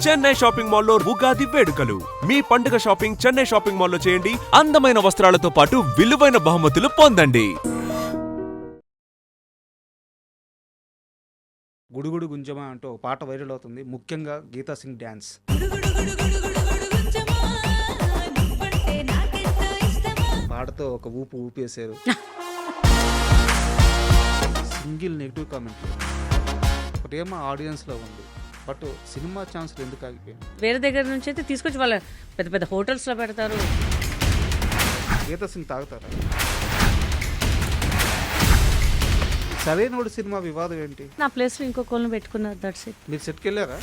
Chennai shopping మాల్లో ఉగాది వేడుకలు. మీ పండుగ షాపింగ్ చెన్నై షాపింగ్ మాల్లో చేయండి. అందమైన వస్త్రాలతో పాటు విలువైన బహుమతులు పొందండి. గుడుగుడు గుంజమా అంటూ ఒక పాట వైరల్ అవుతుంది, ముఖ్యంగా గీతా సింగ్ డ్యాన్స్. పాటతో ఒక ఊపు ఊపేశారు. సింగిల్ నెగిటివ్ కామెంట్ ఒకటేమో ఆడియన్స్లో ఉంది, బట్ సినిమా ఛాన్సులు ఎందుకు ఆగిపోయింది? వేరే దగ్గర నుంచి అయితే తీసుకొచ్చి వాళ్ళ పెద్ద పెద్ద హోటల్స్లో పెడతారు. గీతా సింగ్ తాగుతారా? సరైనోడు సినిమా వివాదం ఏంటి? నా ప్లేస్లో ఇంకొకళ్ళని పెట్టుకున్నారు, దట్స్ ఇట్. మీరు సెట్కి వెళ్ళారా?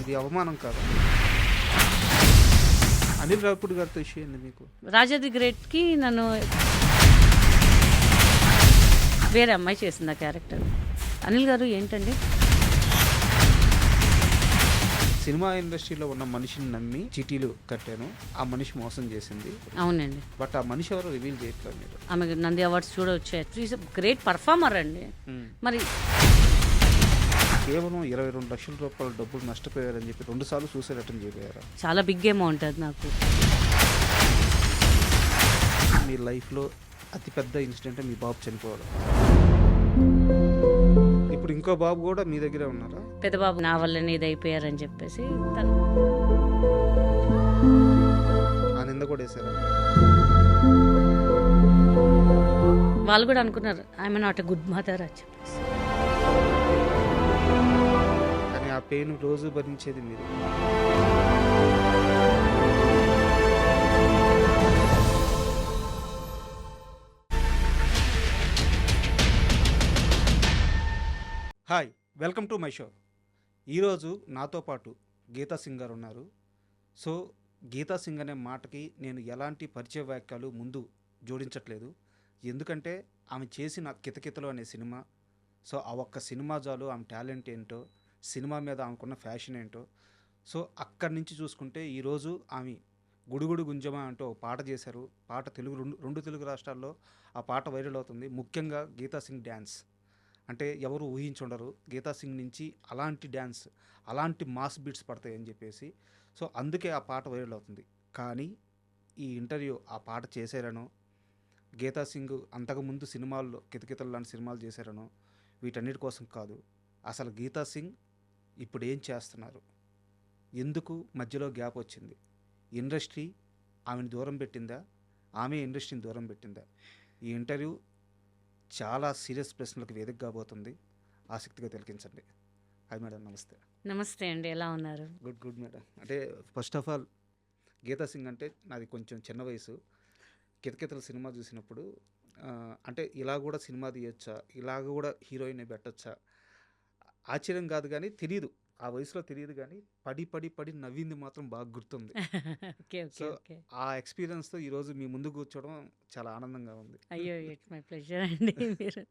ఇది అవమానం కాదు. అనిల్ రావిపూడి గారితో ఇష్యూ ఏంది మీకు? రాజా ది గ్రేట్కి నన్ను వేరే అమ్మాయి చేసింది ఆ క్యారెక్టర్. అనిల్ గారు ఏంటండి, సినిమా ఇండస్ట్రీలో ఉన్న మనిషిని నమ్మి చీటీలు కట్టాను, ఆ మనిషి మోసం చేసింది. అవునండి, బట్ ఆ మనిషి ఎవరు రివీల్ చేయట్లేదు మీరు. ఆమె నంది అవార్డ్స్ కూడా వచ్చాయి. ఈజ్ గ్రేట్ పర్ఫార్మర్ అండి. మరి కేవలం 22 లక్షల రూపాయల డబ్బులు నష్టపోయారని చెప్పి 2 సార్లు సూసైడ్ అటెంప్ట్ చేయబోయారా? చాలా బిగ్ అమౌంట్ అది నాకు. మీ లైఫ్లో అతిపెద్ద ఇన్సిడెంట్ మీ బాబు చనిపోవడం. ఇప్పుడు ఇంకో బాబు కూడా మీ దగ్గరే ఉన్నారా? పెద్ద బాబు నా వల్లనే ఇది అయిపోయారని చెప్పేసి తను ఆ నింద కూడా వేసారా? వాళ్ళు కూడా అనుకున్నారు I'm not a good mother అని చెప్పేసి. కానీ ఆ పెయిన్ రోజు భరించేది మీరు. Hi, welcome to my show. ఈరోజు నాతో పాటు గీతా సింగ్ గారు ఉన్నారు. సో గీతా సింగ్ అనే మాటకి నేను ఎలాంటి పరిచయ వాక్యాలు ముందు జోడించట్లేదు, ఎందుకంటే ఆమె చేసిన కితకితలు అనే సినిమా. సో ఆ ఒక్క సినిమా చాలు ఆమె టాలెంట్ ఏంటో, సినిమా మీద ఆమెకున్న ఫ్యాషన్ ఏంటో. సో అక్కడి నుంచి చూసుకుంటే ఈరోజు ఆమె గుడుగుడు గుంజమా అంటూ ఒక పాట చేశారు. పాట రెండు తెలుగు రాష్ట్రాల్లో ఆ పాట వైరల్ అవుతుంది, ముఖ్యంగా గీతా సింగ్ డ్యాన్స్. అంటే ఎవరు ఊహించుండరు గీతా సింగ్ నుంచి అలాంటి డ్యాన్స్, అలాంటి మాస్ బీట్స్ పడతాయని చెప్పేసి. సో అందుకే ఆ పాట వైరల్ అవుతుంది. కానీ ఈ ఇంటర్వ్యూ ఆ పాట చేశారనో, గీతా సింగ్ అంతకుముందు సినిమాల్లో కితకితలు లాంటి సినిమాలు చేశారనో, వీటన్నిటి కోసం కాదు. అసలు గీతా సింగ్ ఇప్పుడు ఏం చేస్తున్నారు, ఎందుకు మధ్యలో గ్యాప్ వచ్చింది, ఇండస్ట్రీ ఆమెను దూరం పెట్టిందా, ఆమె ఇండస్ట్రీని దూరం పెట్టిందా? ఈ ఇంటర్వ్యూ చాలా సీరియస్ ప్రశ్నలకు వేదిక కాబోతుంది, ఆసక్తిగా తిలకించండి. హాయ్ మేడం, నమస్తే. నమస్తే అండి, ఎలా ఉన్నారు? Good madam. అంటే first of all Geeta Singh అంటే నాది కొంచెం చిన్న వయసు. కితకితల సినిమా చూసినప్పుడు అంటే ఇలా కూడా సినిమా తీయొచ్చా, ఇలాగ కూడా హీరోయిన్ పెట్టచ్చా, ఆశ్చర్యం కాదు కానీ తెలియదు, ఆ వయసులో తెలియదు, కానీ పడి పడి పడి నవ్వింది మాత్రం బాగా గుర్తుంది. సో ఆ ఎక్స్పీరియన్స్తో ఈరోజు మీ ముందు కూర్చోవడం చాలా ఆనందంగా ఉంది. అయ్యో, ఇట్స్ మై ప్లెజర్ అండి. మీరు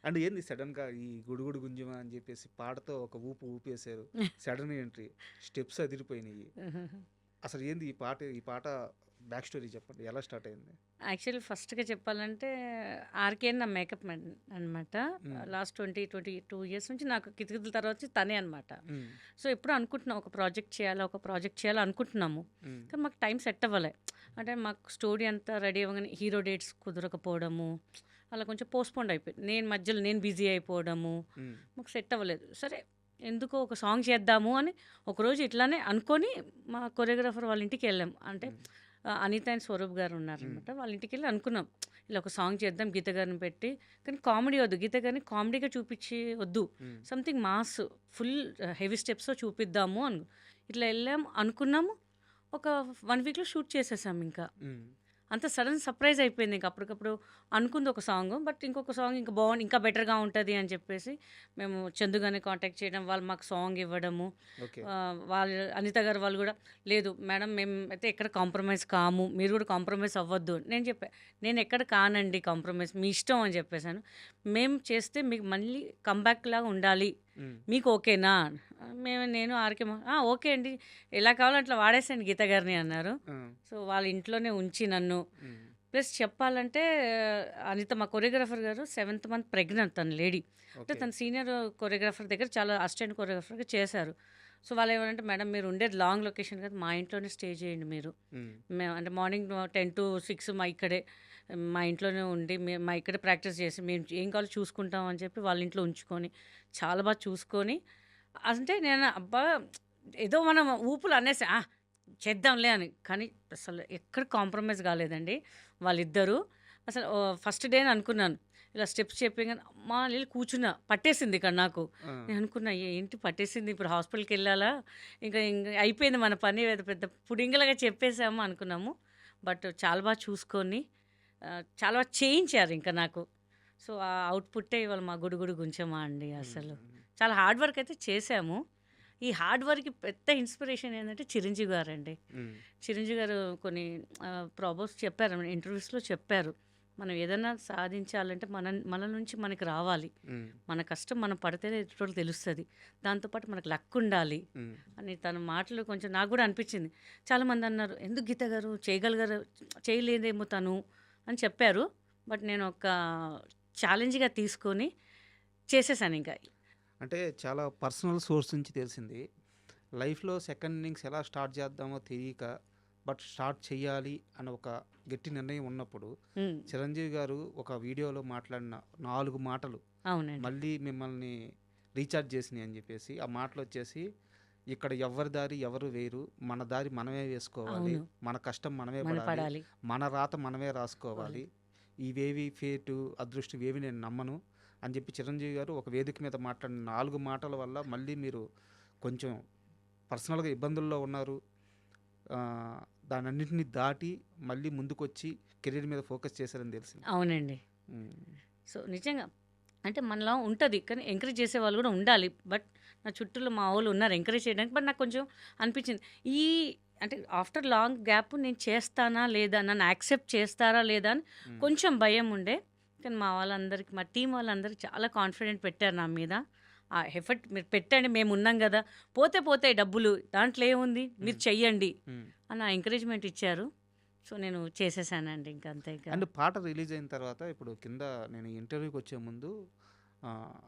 అండ్ ఏంది సడన్గా ఈ గుడుగుడు గుంజమా అని చెప్పేసి పాటతో ఒక ఊపు ఊపేశారు, సడన్ ఎంట్రీ, స్టెప్స్ అదిరిపోయినాయి. అసలు ఏంది ఈ పాట బ్యాక్ స్టోరీ చెప్పండి, ఎలా స్టార్ట్ అయింది? యాక్చువల్లీ ఫస్ట్గా చెప్పాలంటే ఆర్కే నా మేకప్ మ్యాన్ అనమాట. లాస్ట్ 22 ఇయర్స్ నుంచి నాకు కితకితల తర్వాత వచ్చి తనే అనమాట. సో ఎప్పుడు అనుకుంటున్నాం ఒక ప్రాజెక్ట్ చేయాలి అనుకుంటున్నాము, కానీ మాకు టైం సెట్ అవ్వలే. అంటే మాకు స్టోరీ అంతా రెడీ అవ్వగానే హీరో డేట్స్ కుదరకపోవడము, అలా కొంచెం పోస్ట్పోండ్ అయిపోయింది. మధ్యలో నేను బిజీ అయిపోవడము, మాకు సెట్ అవ్వలేదు. సరే ఎందుకో ఒక సాంగ్ చేద్దాము అని ఒకరోజు ఇట్లానే అనుకొని మా కొరియోగ్రాఫర్ వాళ్ళ ఇంటికి వెళ్ళాం. అంటే అనిత అండ్ స్వరూప్ గారు ఉన్నారనమాట, వాళ్ళ ఇంటికి వెళ్ళి అనుకున్నాం ఇలా ఒక సాంగ్ చేద్దాం గీత గారిని పెట్టి, కానీ కామెడీ వద్దు, గీత గారిని కామెడీగా చూపించి వద్దు, సంథింగ్ మాస్ ఫుల్ హెవీ స్టెప్స్తో చూపిద్దాము అని ఇట్లా వెళ్ళాం అనుకున్నాము. ఒక 1 వీక్లో షూట్ చేసేసాం. ఇంకా అంత సడన్ సర్ప్రైజ్ అయిపోయింది. ఇంకా అప్పటికప్పుడు అనుకుంది ఒక సాంగ్, బట్ ఇంకొక సాంగ్ ఇంకా బాగుంది, ఇంకా బెటర్గా ఉంటుంది అని చెప్పేసి మేము చందుగానే కాంటాక్ట్ చేయడం, వాళ్ళు మాకు సాంగ్ ఇవ్వడము. వాళ్ళు అనిత గారు వాళ్ళు కూడా లేదు మేడం మేము అయితే ఎక్కడ కాంప్రమైజ్ కాము, మీరు కూడా కాంప్రమైజ్ అవ్వద్దు. నేను ఎక్కడ కానండి కాంప్రమైజ్, మీ ఇష్టం అని చెప్పేసాను. మేము చేస్తే మీకు మళ్ళీ కంబ్యాక్ లాగా ఉండాలి, మీకు ఓకేనా? నేను ఆర్కే ఓకే అండి, ఎలా కావాలో అట్లా వాడేసాను గీత గారిని అన్నారు. సో వాళ్ళ ఇంట్లోనే ఉంచి నన్ను ప్లస్ చెప్పాలంటే అనిత మా కొరియోగ్రాఫర్ గారు 7th మంత్ ప్రెగ్నెంట్ తన లేడీ. అంటే ఓకే. తన సీనియర్ కొరియోగ్రాఫర్ దగ్గర చాలా అసిస్టెంట్ కొరియోగ్రాఫర్‌గా చేశారు. సో వాళ్ళు ఏమనంటే, "మేడం మీరు ఉండేది లాంగ్ లొకేషన్ కదా! మా ఇంట్లోనే స్టే చేయండి మీరు. హ్మ్. మేము అంటే మార్నింగ్ 10-6 మా ఇక్కడే మా ఇంట్లోనే ఉండి మా ఇక్కడే ప్రాక్టీస్ చేసి మేము ఏం కావాలో చూసుకుంటాం" అని చెప్పి వాళ్ళ ఇంట్లో ఉంచుకొని చాలా బాగా చూసుకొని అంటే నేను అబ్బా! ఏదో మనం ఊపులు అనేసి చేద్దాంలే అని. కానీ అసలు ఎక్కడ కాంప్రమైజ్ కాలేదండి వాళ్ళిద్దరూ. అసలు ఫస్ట్ డేనే అనుకున్నాను. ఇలా స్టెప్స్ చెప్పగానే అమ్మా! ఎళ్లి కూర్చున్నా. పట్టేసింది ఇక్కడ నాకు. ఆ! నేను అనుకున్నా ఏంటి పట్టేసింది ఇప్పుడు హాస్పిటల్‌కెళ్ళాలా? ఇంక అయిపోయింది మన పని ఏదో పెద్ద పుడింగిలాగా చెప్పేసాము అనుకున్నాము. బట్ చాలా బాగా చూసుకొని చాలా బాగా చేయించారు ఇంక నాకు. సో, ఆ అవుట్‌పుట్టే ఇవాళ మా 'గుడుగుడు గుంచమా' అండి అసలు. హ్మ్. చాలా హార్డ్ వర్క్ అయితే చేశాము. ఈ హార్డ్ వర్క్‌కి పెద్ద ఇన్స్పిరేషన్ ఏంటంటే చిరంజీవి గారండి. హ్మ్. చిరంజీవి గారు కొన్ని ప్రాబర్బ్స్ చెప్పారు. ఇంటర్వ్యూస్‌లో చెప్పారు. మనం ఏదైనా సాధించాలంటే మన నుంచి మనకి రావాలి. హ్మ్. మన కష్టం మనం పడితేనే ఎదుటోళ్ళకి తెలుస్తది. దాంతో పాటు మనకు లక్ ఉండాలి హ్మ్. అని తన మాటలు కొంచెం నాకు కూడా అనిపించింది. చాలామంది అన్నారు, "ఎందుకు గీత గారు చేయగలిగారు చేయలేదేమో తను" అని చెప్పారు. బట్ నేను ఒక ఛాలెంజ్‌గా తీసుకొని చేసేసాను ఇంకా. అంటే చాలా పర్సనల్ సోర్స్ నుంచి తెలిసింది. లైఫ్‌లో సెకండ్ ఇన్నింగ్స్ ఎలా స్టార్ట్ చేద్దామో తెలియక, బట్ స్టార్ట్ చేయాలి అన్న ఒక గట్టి నిర్ణయం ఉన్నప్పుడు, హ్మ్. చిరంజీవి గారు ఒక వీడియోలో మాట్లాడిన 4 మాటలు అవునండి. మళ్ళీ మిమ్మల్ని రీచార్జ్ చేసినాయి అని చెప్పేసి, ఆ మాటలొచ్చేసి, "ఇక్కడ ఎవ్వరి దారి ఎవరు వేయరు. మన దారి మనమే వేసుకోవాలి. అవును. మన కష్టం మనమే మన పడాలి. పడాలి. మన రాత మనమే రాసుకోవాలి. ఇవేవి ఫేటు, అదృష్టం ఇవేవి నేను నమ్మను" అని చెప్పి చిరంజీవి గారు ఒక వేదిక మీద మాట్లాడిన 4 మాటల వల్ల మళ్ళీ మీరు కొంచెం పర్సనల్‌గా ఇబ్బందుల్లో ఉన్నారు. దానన్నిటిని దాటి మళ్ళీ ముందుకొచ్చి కెరీర్ మీద ఫోకస్ చేశారని తెలిసింది. అవునండి. హ్మ్. సో, నిజంగా అంటే మనలో ఉంటది. కానీ ఎంకరేజ్ చేసేవాళ్ళు కూడా ఉండాలి. బట్ నా చుట్టూలో మా వోళ్ళు ఉన్నారు ఎంకరేజ్ చేయడానికి. బట్ నాకు కొంచెం అనిపించింది. ఈ అంటే ఆఫ్టర్ లాంగ్ గ్యాప్ నేను చేస్తానా లేదా? నన్ను యాక్సెప్ట్ చేస్తారా లేదా? అని హ్మ్. కొంచెం భయం ఉండే. కానీ మా వాళ్ళందరికీ మా టీమ్ వాళ్ళందరికీ చాలా కాన్ఫిడెంట్ పెట్టారు నా మీద. ఆ ఎఫర్ట్ మీరు పెట్టండి మేమున్నాం గదా! పోతే పోతాయి డబ్బులు. దాంట్లో ఏముంది? మీరు చెయ్యండి హ్మ్. అన్న ఎంకరేజ్‌మెంట్ ఇచ్చారు. సో, నేను చేసేసానండి ఇంక అంతే ఇక. అండ్ పాట రిలీజ్ అయిన తర్వాత ఇప్పుడు కింద నేను ఇంటర్వ్యూకి వచ్చే ముందు ఆహ్,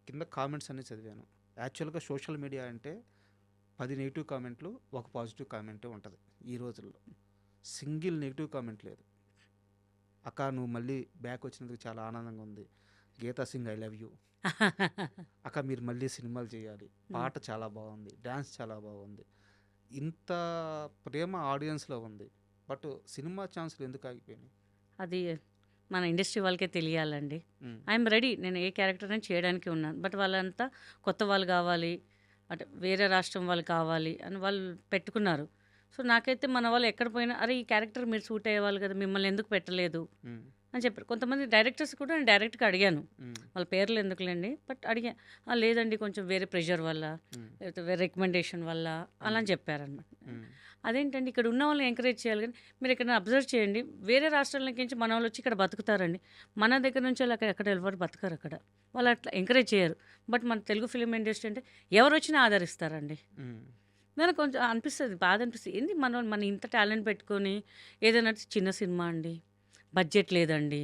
కింద కామెంట్స్ అన్నీ చదివాను. యాక్చువల్‌గా సోషల్ మీడియా అంటే 10 నెగెటివ్ కామెంట్లు, ఒక పాజిటివ్ కామెంటే ఉంటది ఈ రోజుల్లో. సింగిల్ నెగెటివ్ కామెంట్ లేదు. "అక్క నువ్వు మళ్ళీ బ్యాక్ వచ్చినందుకు చాలా ఆనందంగా ఉంది. Geeta Singh I love you. అక్క మీరు మళ్ళీ సినిమాలు చేయాలి. పాట చాలా బాగుంది. డాన్స్ చాలా బాగుంది." ఇంత ప్రేమ ఆడియన్స్‌లో ఉంది. బట్ సినిమా ఛాన్స్‌లు ఎందుకు ఆగిపోయినాయి? అది మన ఇండస్ట్రీ వాళ్ళకే తెలియాలండి. హ్మ్. I'm ready. నేను ఏ క్యారెక్టర్ అయినా చేయడానికి ఉన్నాను. బట్ వాళ్ళంతా కొత్త వాళ్ళు కావాలి, అంటే వేరే రాష్ట్రం వాళ్ళు కావాలి అని వాళ్ళు పెట్టుకున్నారు. సో, నాకైతే మన వాళ్ళు ఎక్కడ పోయినా, "అరే! ఈ క్యారెక్టర్ మీరు సూట్ అయ్యేవాళ్ళు కదా! మిమ్మల్ని ఎందుకు పెట్టలేదు" హ్మ్. అని చెప్పారు. కొంతమంది డైరెక్టర్స్ కూడా నేను డైరెక్ట్‌గా అడిగాను. హ్మ్. వాళ్ళ పేర్లు ఎందుకులేండి. బట్ అడిగా. లేదండి కొంచెం వేరే ప్రెషర్ వల్ల, హ్మ్. లేకపోతే వేరే రికమెండేషన్ వల్ల అలా అని చెప్పారనమాట. హ్మ్. అదేంటండి ఇక్కడ ఉన్న వాళ్ళని ఎంకరేజ్ చేయాలి కానీ మీరు ఎక్కడైనా అబ్జర్వ్ చేయండి. వేరే రాష్ట్రాలకించి మన వాళ్ళు వచ్చి ఇక్కడ బతుకుతారండి. మన దగ్గర నుంచి వాళ్ళు ఎక్కడ ఎవరు బతకరు అక్కడ. వాళ్ళు అట్లా ఎంకరేజ్ చేయరు. బట్ మన తెలుగు ఫిల్మ్ ఇండస్ట్రీ అంటే ఎవరు వచ్చినా ఆదరిస్తారండి. హ్మ్. నాకు కొంచెం అనిపిస్తుంది, బాధ అనిపిస్తుంది. ఏంది మన ఇంత టాలెంట్ పెట్టుకొని ఏదైనా చిన్న సినిమా అండి, బడ్జెట్ లేదండి.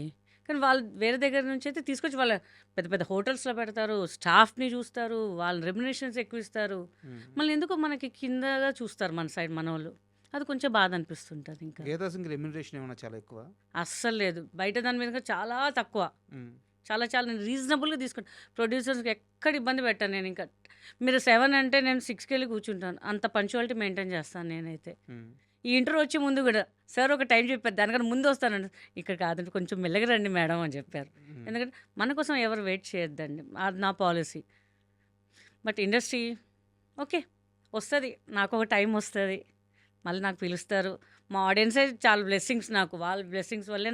కానీ వాళ్ళు వేరే దగ్గర నుంచి అయితే తీసుకొచ్చి వాళ్ళ పెద్ద పెద్ద హోటల్స్‌లో పెడతారు. స్టాఫ్‌ని చూస్తారు. వాళ్ళ రెమ్యునరేషన్స్ ఎక్కువ ఇస్తారు. హ్మ్. మళ్ళీ ఎందుకో మనకి కిందగా చూస్తారు మన సైడ్ మనోళ్ళు. అది కొంచెం బాధ అనిపిస్తుంటది ఇంకా. గీతా సింగ్ రెమ్యునరేషన్ ఏమన్నా చాలా ఎక్కువ? అస్సలు లేదు. బయట దాని మీద చాలా తక్కువ. హ్మ్. చాలా నేను రీజనబుల్‌గా తీసుకుంటా. ప్రొడ్యూసర్స్‌కి ఎక్కడ ఇబ్బంది పెట్టను నేను ఇంకా. మీరు 7 అంటే నేను 6కెళ్ళి కూర్చుంటాను. అంత పంక్చువాలిటీ మెయింటైన్ చేస్తాను నేనైతే. హ్మ్. ఈ ఇంటర్వ్యూ వచ్చే ముందు గూడా, సార్ ఒక టైం చెప్పారు. దానికన్నా ముందు వస్తానండి. ఇక్కడ కాదండి కొంచెం మెల్లగా రండి మేడం అని చెప్పారు. హ్మ్. ఎందుకంటే మన కోసం ఎవరు వెయిట్ చేయొద్దండి. అది నా పాలిసీ. But industry okay. వస్తది. నాకొక టైం వస్తది. మళ్ళీ నాకు పిలుస్తారు. మా ఆడియన్సే చాలా బ్లెస్సింగ్స్ నాకు. వాళ్ళ బ్లెస్సింగ్స్ వల్లే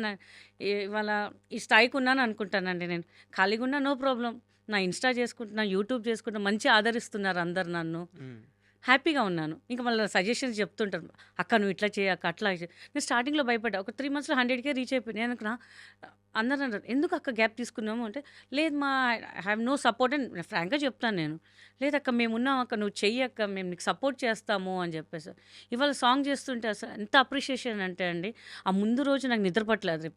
ఇవాళ ఈ స్థాయికి ఉన్నాను అనుకుంటానండి నేను. ఖాళీగా ఉన్నా నో ప్రాబ్లమ్. నా ఇన్‌స్టా చేసుకుంటున్నా, యూట్యూబ్ చేసుకుంటున్నా. మంచిగా ఆదరిస్తున్నారు అందరు నన్ను. హ్మ్. హ్యాపీగా ఉన్నాను. ఇంకా మళ్ళీ సజెషన్స్ చెప్తుంటారు. "అక్క నువ్వు ఇట్లా చెయ్యి అక్క, అట్లా చెయ్యి." నేను స్టార్టింగ్‌లో భయపడ్డా. ఒక 3 మంత్స్‌లో 100K రీచ్ అయిపోయాను. నేను అనుకున్నా అందరూ అన్నారు, "ఎందుకు అక్క గ్యాప్ తీసుకున్నాము?" అంటే, "లేదు మా ఐ హ్యావ్ నో సపోర్ట్" అని ఫ్రాంక్‌గా చెప్తాను నేను. "లేదక్క మేమున్నాం అక్క, నువ్వు చెయ్యి అక్క, మేము నీకు సపోర్ట్ చేస్తాము" అని చెప్పేసి. ఇవాళ సాంగ్ చేస్తుంటే అసలు ఎంత అప్రిషియేషన్ అంటే అండి, ఆ ముందు రోజు నాకు నిద్ర పట్టలేదు.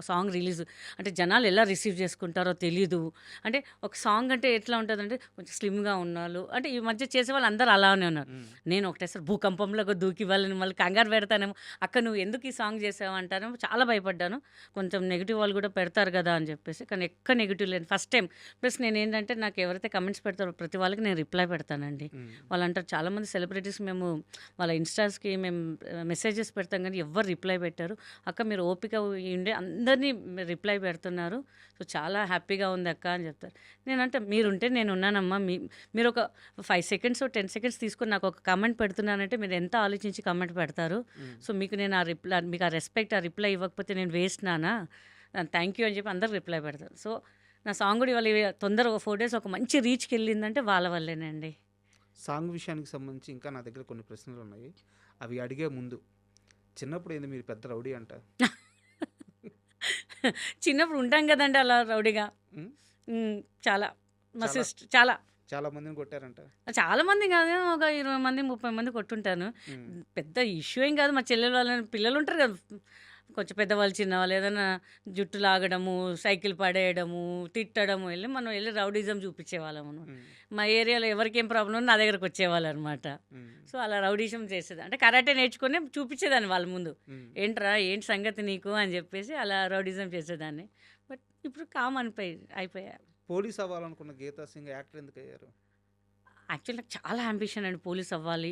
సాంగ్ రిలీజ్ అంటే జనాలు ఎలా రిసీవ్ చేసుకుంటారో తెలీదు. అంటే ఒక సాంగ్ అంటే ఎట్లా ఉంటదంటే, కొంచెం స్లిమ్‌గా ఉన్నోళ్ళు అంటే ఈ మధ్య చేసేవాళ్ళు అందరూ అలానే ఉన్నారు. నేను ఒకటేసారి భూకంపంలాగా దూకి వాళ్ళని మళ్ళీ కంగారు పెడతానేమో, "అక్క నువ్వు ఎందుకు ఈ సాంగ్ చేసావు" అంటారేమో, చాలా భయపడ్డాను. కొంచెం నెగెటివ్ వాళ్ళు కూడా పెడతారు కదా అని చెప్పేసి, కానీ ఎక్క నెగెటివ్ లేదు ఫస్ట్ టైం. ప్లస్ నేనేంటంటే నాకు ఎవరైతే కమెంట్స్ పెడతారో ప్రతి వాళ్ళకి నేను రిప్లై పెడతానండి. వాళ్ళు అంటారు, చాలామంది సెలబ్రిటీస్ మేము వాళ్ళ ఇన్స్టాస్కి మేము మెసేజెస్ పెడతాం కానీ ఎవ్వరు రిప్లై పెట్టారు. అక్క మీరు ఓపిక ఉండే అందరినీ రిప్లై పెడుతున్నారు, సో చాలా హ్యాపీగా ఉంది అక్క అని చెప్తారు. నేనంటే మీరుంటే నేను ఉన్నానమ్మా, మీరు ఒక 5 సెకండ్స్ 10 సెకండ్స్ తీసుకొని నాకు ఒక కమెంట్ పెడుతున్నానంటే మీరు ఎంత ఆలోచించి కమెంట్ పెడతారు. సో మీకు నేను ఆ రిప్లై, మీకు ఆ రెస్పెక్ట్, ఆ రిప్లై ఇవ్వకపోతే నేను వేస్ట్ నానా, థ్యాంక్ యూ అని చెప్పి అందరు రిప్లై పెడతారు. సో నా సాంగ్ కూడా ఇవాళ తొందరగా 4 డేస్ ఒక మంచి రీచ్కి వెళ్ళిందంటే వాళ్ళ వల్లేనండి. సాంగ్ విషయానికి సంబంధించి ఇంకా నా దగ్గర కొన్ని ప్రశ్నలు ఉన్నాయి. అవి అడిగే ముందు, చిన్నప్పుడు ఏంది మీరు పెద్ద రౌడీ అంట? చిన్నప్పుడు ఉంటాం కదండి అలా రౌడీగా. ఉమ్, చాలా మా చాలా సిస్టర్ చాలా చాలా మందిని కొట్టారంట. చాలా మంది కాదు, ఒక 20 మంది 30 మంది కొట్టుంటాను. ఉమ్, పెద్ద ఇష్యూ ఏం కాదు. మా చెల్లెలు వాళ్ళని పిల్లలు ఉంటారు కదా, కొంచెం పెద్దవాళ్ళు చిన్నవాళ్ళు ఏదైనా జుట్టు లాగడము, సైకిల్ పడేయడము, తిట్టడము, మనం వెళ్ళి రౌడీజం చూపించేవాళ్ళము. ఉమ్, మా ఏరియాలో ఎవరికేం ప్రాబ్లం ఉన్నా నా దగ్గరకు వచ్చేవాళ్ళు అనమాట. ఉమ్, సో అలా రౌడీజం చేసేది అంటే కరాటే నేర్చుకుని చూపించేదాన్ని వాళ్ళ ముందు, ఉమ్. ఏంట్రా ఏంటి సంగతి నీకు అని చెప్పేసి అలా రౌడీజం చేసేదాన్ని. బట్ ఇప్పుడు కామ్ అయిపోయా. పోలీస్ అవ్వాలనుకున్న గీతా సింగ్ యాక్టర్ ఎందుకు అయ్యారు? యాక్చువల్లీ నాకు చాలా అంబిషన్ అండి, పోలీస్ అవ్వాలి,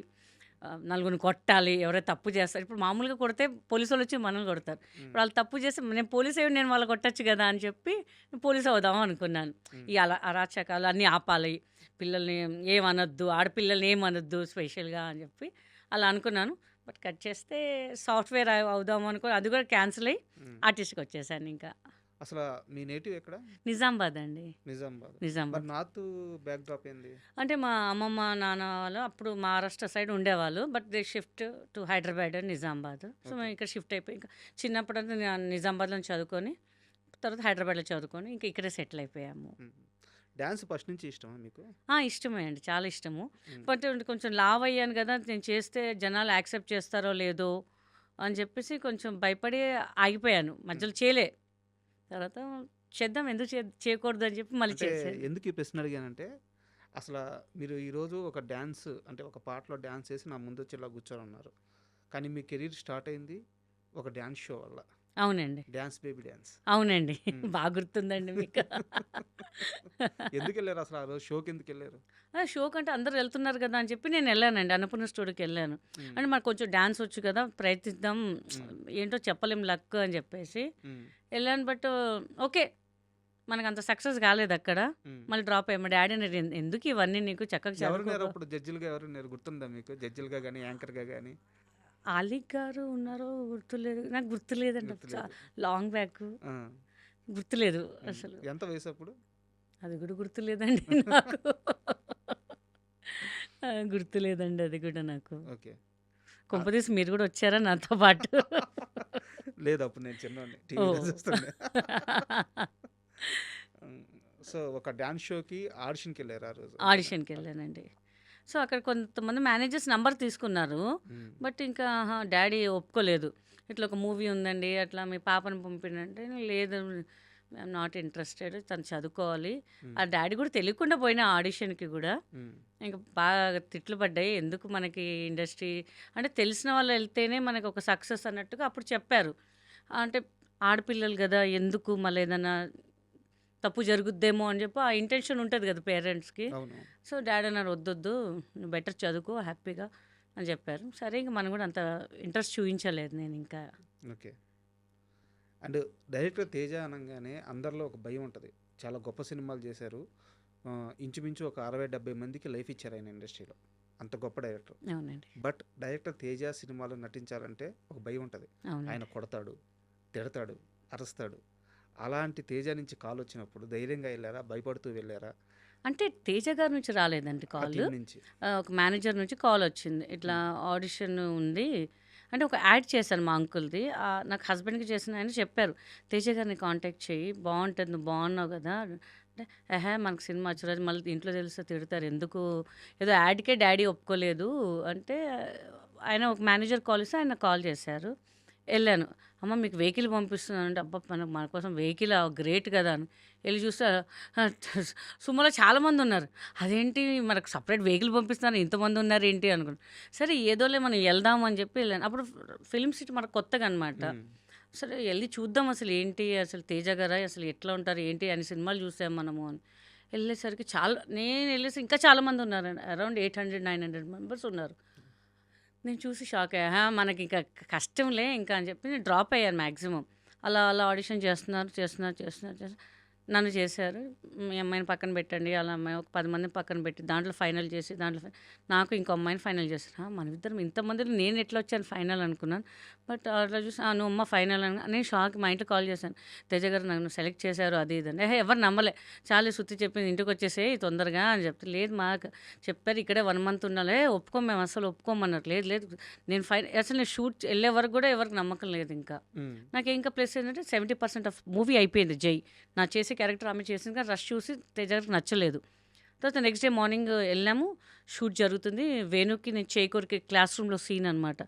నలుగురిని కొట్టాలి, ఎవరైతే తప్పు చేస్తారు. ఇప్పుడు మామూలుగా కొడితే పోలీసు వాళ్ళు వచ్చి మనల్ని కొడతారు. ఇప్పుడు వాళ్ళు తప్పు చేస్తే నేను పోలీస్ అయ్యి నేను వాళ్ళు కొట్టచ్చు కదా అని చెప్పి పోలీస్ అవుదాం అనుకున్నాను. ఈ అరాచకాలు అన్నీ ఆపాలి, పిల్లల్ని ఏమనొద్దు, ఆడపిల్లల్ని ఏమనొద్దు స్పెషల్గా అని చెప్పి అలా అనుకున్నాను. బట్ కట్ చేస్తే సాఫ్ట్వేర్ అవుదాం అనుకో, అది కూడా క్యాన్సిల్ అయ్యి ఆర్టిస్ట్కి వచ్చేసాను. ఇంకా అసలు మీ నేటివ్ ఎక్కడ? నిజామాబాద్ అండి. నిజామాబాద్. నిజామాబాద్ మరి నార్త్ బ్యాక్ డ్రాప్ ఏంది? అంటే మా అమ్మమ్మ నాన్న వాళ్ళు అప్పుడు మహారాష్ట్ర సైడ్ ఉండేవాళ్ళు, but they shift to Hyderabad and Nizamabad. So మేము ఇక్కడ షిఫ్ట్ అయిపోయి ఇంకా చిన్నప్పుడు అంతా నేను నిజామాబాద్లో చదువుకొని తర్వాత హైదరాబాద్లో చదువుకొని ఇంకా ఇక్కడే సెటిల్ అయిపోయాము. డ్యాన్స్ ఫస్ట్ నుంచి ఇష్టమా మీకు? ఇష్టమే అండి, చాలా ఇష్టము. బట్ కొంచెం లావ్ అయ్యాను కదా, నేను చేస్తే జనాలు యాక్సెప్ట్ చేస్తారో లేదో అని చెప్పేసి కొంచెం భయపడి ఆగిపోయాను, మధ్యలో చేయలే. తర్వాత చేద్దాం, ఎందుకు చేయకూడదు అని చెప్పి మళ్ళీ అంటే చేసాను. ఎందుకు ఈ ప్రశ్న అడిగానంటే, అసలు మీరు ఈరోజు ఒక డ్యాన్స్ అంటే ఒక పాటలో డ్యాన్స్ చేసి నా ముందు వచ్చి ఇలా కూర్చొని ఉన్నారు, కానీ మీ కెరీర్ స్టార్ట్ అయింది ఒక డ్యాన్స్ షో వల్ల. అవునండి, డ్యాన్స్ బేబీ డ్యాన్స్. అవునండి, బాగా గుర్తుందండి మీకు. ఎందుకు వెళ్ళారు అసలు ఆ రోజు షోకి? ఎందుకు వెళ్ళారు? షో కంటే అందరు వెళ్తున్నారు కదా అని చెప్పి నేను వెళ్ళానండి, అన్నపూర్ణ స్టూడియోకి వెళ్ళాను. అంటే మాకు కొంచెం డ్యాన్స్ వచ్చు కదా, ప్రయత్నిద్దాం, ఏంటో చెప్పలేం లక్ అని చెప్పేసి వెళ్ళాను. బట్ ఓకే, మనకు అంత సక్సెస్ కాలేదు అక్కడ, మళ్ళీ డ్రాప్ అయ్యా. మా డాడీ ఎందుకు ఇవన్నీ నీకు చక్కగా ఎవరున్నారు చదువుకో. అప్పుడు జడ్జిలుగా? ఎవరున్నారు గుర్తుందా మీకు? జడ్జిలుగా కానీ యాంకర్గా కానీ? ఆలిక్ గారు ఉన్నారో గుర్తులేదు, నాకు గుర్తులేదండి, గుర్తులేదు. లాంగ్ బ్యాక్ ఆ. గుర్తులేదు అసలు. ఎంత వయసు అప్పుడు? అది కూడా గుర్తులేదండి నాకు. గుర్తులేదండి అది కూడా నాకు. ఓకే. కొంపదీసి మీరు కూడా వచ్చారా నాతో పాటు? లేదు, అప్పుడు నేను చిన్నోడిని, ఓ టీవీలో చూస్తుండే. సో ఒక డ్యాన్స్ షోకి ఆడిషన్కి వెళ్ళారు ఆ రోజు? ఆడిషన్కి వెళ్ళానండి. సో అక్కడ కొంతమంది మేనేజర్స్ నంబర్ తీసుకున్నారు, బట్ ఇంకా డాడీ ఒప్పుకోలేదు. ఇట్లా ఒక మూవీ ఉందండి, అట్లా మీ పాపను పంపినంటే లేదు, ఐఎమ్ నాట్ ఇంట్రెస్టెడ్, తను చదువుకోవాలి. ఆ డాడీ కూడా తెలియకుండా పోయిన ఆడిషన్కి కూడా. ఇంకా బాగా తిట్లు పడ్డాయి, ఎందుకు మనకి ఇండస్ట్రీ అంటే తెలిసిన వాళ్ళు వెళ్తేనే మనకు ఒక సక్సెస్ అన్నట్టుగా అప్పుడు చెప్పారు. అంటే ఆడపిల్లలు కదా, ఎందుకు మళ్ళీ ఏదైనా తప్పు జరుగుద్దేమో అని చెప్పి ఆ ఇంటెన్షన్ ఉంటుంది కదా పేరెంట్స్కి. అవును. సో డాడీ అన్నారు, వద్దొద్దు, నువ్వు బెటర్ చదువుకో హ్యాపీగా అని చెప్పారు. సరే ఇంకా మనం కూడా అంత ఇంట్రెస్ట్ చూపించలేదు నేను ఇంకా. ఓకే. అండ్ డైరెక్టర్ తేజ అనగానే అందరిలో ఒక భయం ఉంటుంది. చాలా గొప్ప సినిమాలు చేశారు, ఇంచుమించు ఒక 60-70 మందికి లైఫ్ ఇచ్చారు ఆయన ఇండస్ట్రీలో, అంత గొప్ప డైరెక్టర్. అవునండి, బట్ డైరెక్టర్ తేజ సినిమాలో నటించాలంటే ఒక భయం ఉంటుంది. ఆయన అవునండి. కొడతాడు, తిడతాడు, అరుస్తాడు. అలాంటి తేజ నుంచి కాల్ వచ్చినప్పుడు ధైర్యంగా వెళ్ళారా, భయపడుతూ వెళ్ళారా? అంటే తేజ గారి నుంచి రాలేదండి ఆ కాల్, టీం నుంచి. ఒక మేనేజర్ నుంచి కాల్ వచ్చింది, ఇట్లా ఆడిషన్ ఉంది అంటే ఒక యాడ్ చేశాను మా అంకుల్‌ది. నాకు హస్బెండ్‌కి చేసిన ఆయన చెప్పారు. "తేజ గారిని కాంటాక్ట్ చెయ్యి. బావుంటది. నువ్వు బాగున్నావు గదా!" అంటే, "ఎహే! మనకు సినిమా వచ్చేరోజు మళ్ళీ ఇంట్లో తెలిస్తే తిడతారు. ఎందుకు ఏదో యాడ్‌కే డ్యాడీ ఒప్పుకోలేదు" అంటే ఆయన ఒక మేనేజర్ కాల్ ఇస్తే ఆయన కాల్ చేశారు. ఎళ్ళాను. "అమ్మ మీకు వెహికల్ పంపిస్తున్నాను" అంటే, అబ్బా! మన కోసం వెహికలా గ్రేట్ కదా! అని. ఎళ్లి చూస్తే సుమోలో చాలామందున్నారు. అదేంటి మనకు సెపరేట్ వెహికల్ పంపిస్తున్నారు ఇంతమంది ఉన్నారేంటి అనుకున్నా. సరే ఏదోలే మనం ఎళ్దాం అని చెప్పి ఎళ్ళాను. అప్పుడు ఫిల్మ్ సిటీ మనకు కొత్తగా అనమాట. హ్మ్. సరే ఎళ్లి చూద్దాం అసలు ఏంటి అసలు 'తేజ' గారా అసలు ఎట్లా ఉంటారు ఏంటి అని సినిమాలు చూసాం మనము అని. ఎళ్ళేసరికి నేను ఎళ్ళేసి ఇంకా చాలామంది ఉన్నారండి. అరౌండ్ 800, 900 మెంబర్స్ ఉన్నారు. నేను చూసి షాక్ అయ్యా. మనకింక కష్టంలే ఇంకా అని చెప్పి నేను డ్రాప్ అయ్యాను మాక్సిమం. అలా ఆడిషన్ చేస్తున్నారు. నన్ను చేశారు. మీ అమ్మాయిని పక్కన పెట్టండి. అలా అమ్మాయి ఒక 10 మందిని పక్కన పెట్టి దాంట్లో ఫైనల్ చేసి నాకు ఇంకో అమ్మాయిని ఫైనల్ చేశారు. మనమిద్దరం ఇంతమందిలో నేను ఎట్లా వచ్చాను ఫైనల్ అనుకున్నాను. బట్ అట్లా చూసి నువ్వు అమ్మ ఫైనల్ అని నేను షాక్. మా ఇంట్లో కాల్ చేశాను. తేజ గారు నన్ను సెలెక్ట్ చేశారు అది ఇది అని. ఎవరు నమ్మలే. చాలు శృతి చెప్పింది ఇంటికి వచ్చేసేయి తొందరగా అని చెప్తే, లేదు మాకు చెప్పారు ఇక్కడే 1 మంత్ ఉండాలి. ఒప్పుకోం మేము అసలు ఒప్పుకోమన్నారు. లేదు నేను అసలు నేను షూట్ వెళ్ళే వరకు కూడా ఎవరికి నమ్మకం లేదు ఇంకా. నాకు ఇంకా ప్లస్ ఏంటంటే 70% ఆఫ్ మూవీ అయిపోయింది 'జై'. నా చేసే క్యారెక్టర్ ఆమె చేసింది కానీ రష్ చూసి తేజ గారికి నచ్చలేదు. తర్వాత నెక్స్ట్ డే మార్నింగ్ వెళ్ళాము. షూట్ జరుగుతుంది. వేణుకి నేను చేయి కొరికి క్లాస్ రూమ్లో సీన్ అనమాట.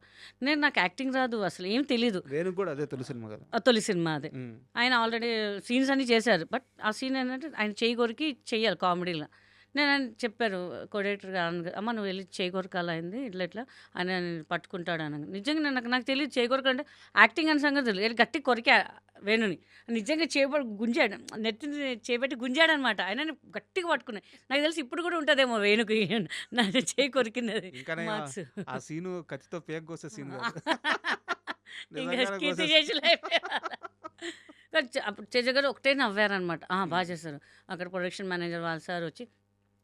నాకు యాక్టింగ్ రాదు అసలు ఏం తెలీదు. వేణుకు కూడా అదే తొలి సినిమా కదా. తొలి సినిమా అదే. ఆయన ఆల్రెడీ సీన్స్ అన్నీ చేశారు. బట్ ఆ సీన్ ఏంటంటే ఆయన చేయి కొరికి చెయ్యాలి కామెడీలో. ఆయన చెప్పారు కొడేటర్గా, అమ్మ నువ్వు వెళ్ళి చేయి కొరకాల అయింది ఇట్లా ఆయన పట్టుకుంటాడు అని. నిజంగా నాకు తెలియదు చేయి కొరక అంటే యాక్టింగ్ అనే సంగతి తెలియదు. వెళ్ళి గట్టి కొరికా వేణుని. నిజంగా చేపట్టి గుంజాడు, నెత్తిని చేపెట్టి గుంజాడు అనమాట. ఆయన గట్టిగా పట్టుకున్నాయి. నాకు తెలిసి ఇప్పుడు కూడా ఉంటుందేమో వేణుకి నా చేయి కొరికినది మార్క్స్. ఆ సీను కత్తితో పేక్ కోసే సీన్ ఇంకా కీర్తి చేసి అప్పుడు తేజ గారు ఒకటే నవ్వారనమాట. బాగా చేశారు. అక్కడ ప్రొడక్షన్ మేనేజర్ వాళ్ళ సార్ వచ్చి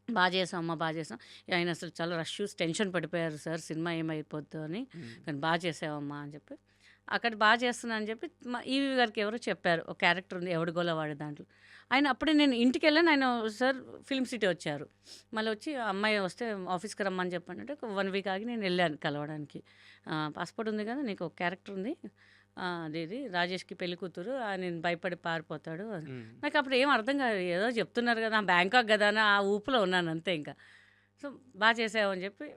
బాగా చేసాం అమ్మ బాగా చేసాం. ఆయన అసలు చాలా రష్ టెన్షన్ పడిపోయారు సార్ సినిమా ఏమైపోద్దు అని. కానీ బాగా చేసావమ్మా అని చెప్పి అక్కడ బాగా చేస్తున్నా అని చెప్పి ఈవి గారికి ఎవరో చెప్పారు. ఒక క్యారెక్టర్ ఉంది ఎవడిగోలా వాడే దాంట్లో. ఆయన అప్పుడే నేను ఇంటికి వెళ్ళాను. ఆయన సార్ ఫిల్మ్ సిటీ వచ్చారు. మళ్ళీ వచ్చి అమ్మాయి వస్తే ఆఫీస్కి రమ్మని చెప్పండి. 1 వీక్ ఆగి నేను వెళ్ళాను కలవడానికి. పాస్పోర్ట్ ఉంది కదా నీకు ఒక క్యారెక్టర్ ఉంది అదేది రాజేష్కి పెళ్లి కూతురు నేను భయపడి పారిపోతాడు. నాకు అప్పుడు ఏం అర్థం కాదు. ఏదో చెప్తున్నారు కదా బ్యాంకాక్ కదా అని ఆ ఊపులో ఉన్నాను అంతే. ఇంకా సో బాగా చేసావని చెప్పి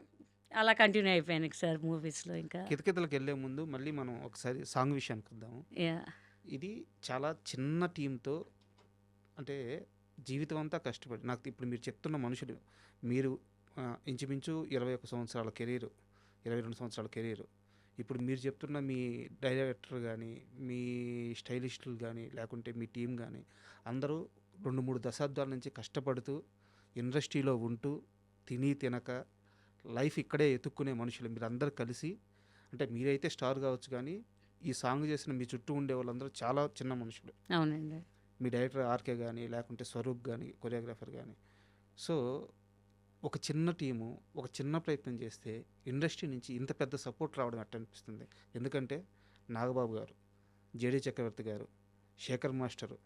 అలా కంటిన్యూ అయిపోయాను సార్ మూవీస్లో. ఇంకా కితకితలకు వెళ్ళే ముందు మళ్ళీ మనం ఒకసారి సాంగ్ విషయానికి వద్దాము. ఇది చాలా చిన్న టీంతో అంటే జీవితం అంతా కష్టపడి నాకు ఇప్పుడు మీరు చెప్తున్న మనుషులు మీరు ఇంచుమించు 21 సంవత్సరాల కెరీరు 22 సంవత్సరాల కెరీరు. ఇప్పుడు మీరు చెప్తున్న మీ డైరెక్టర్ కానీ మీ స్టైలిస్టులు కానీ లేకుంటే మీ టీం కానీ అందరూ 2-3 దశాబ్దాల నుంచి కష్టపడుతూ ఇండస్ట్రీలో ఉంటూ తినక లైఫ్ ఇక్కడే ఎత్తుక్కునే మనుషులు మీరందరూ కలిసి. అంటే మీరైతే స్టార్ కావచ్చు కానీ ఈ సాంగ్ చేసిన మీ చుట్టూ ఉండే వాళ్ళందరూ చాలా చిన్న మనుషులు. అవునండి. మీ డైరెక్టర్ ఆర్కే కానీ లేకుంటే స్వరూప్ కానీ కొరియోగ్రాఫర్ కానీ. సో ఒక చిన్న టీము ఒక చిన్న ప్రయత్నం చేస్తే ఇండస్ట్రీ నుంచి ఇంత పెద్ద సపోర్ట్ రావడం ఎట్ట అనిపిస్తుంది. ఎందుకంటే నాగబాబు గారు, జేడీ చక్రవర్తి గారు, శేఖర్ మాస్టరు,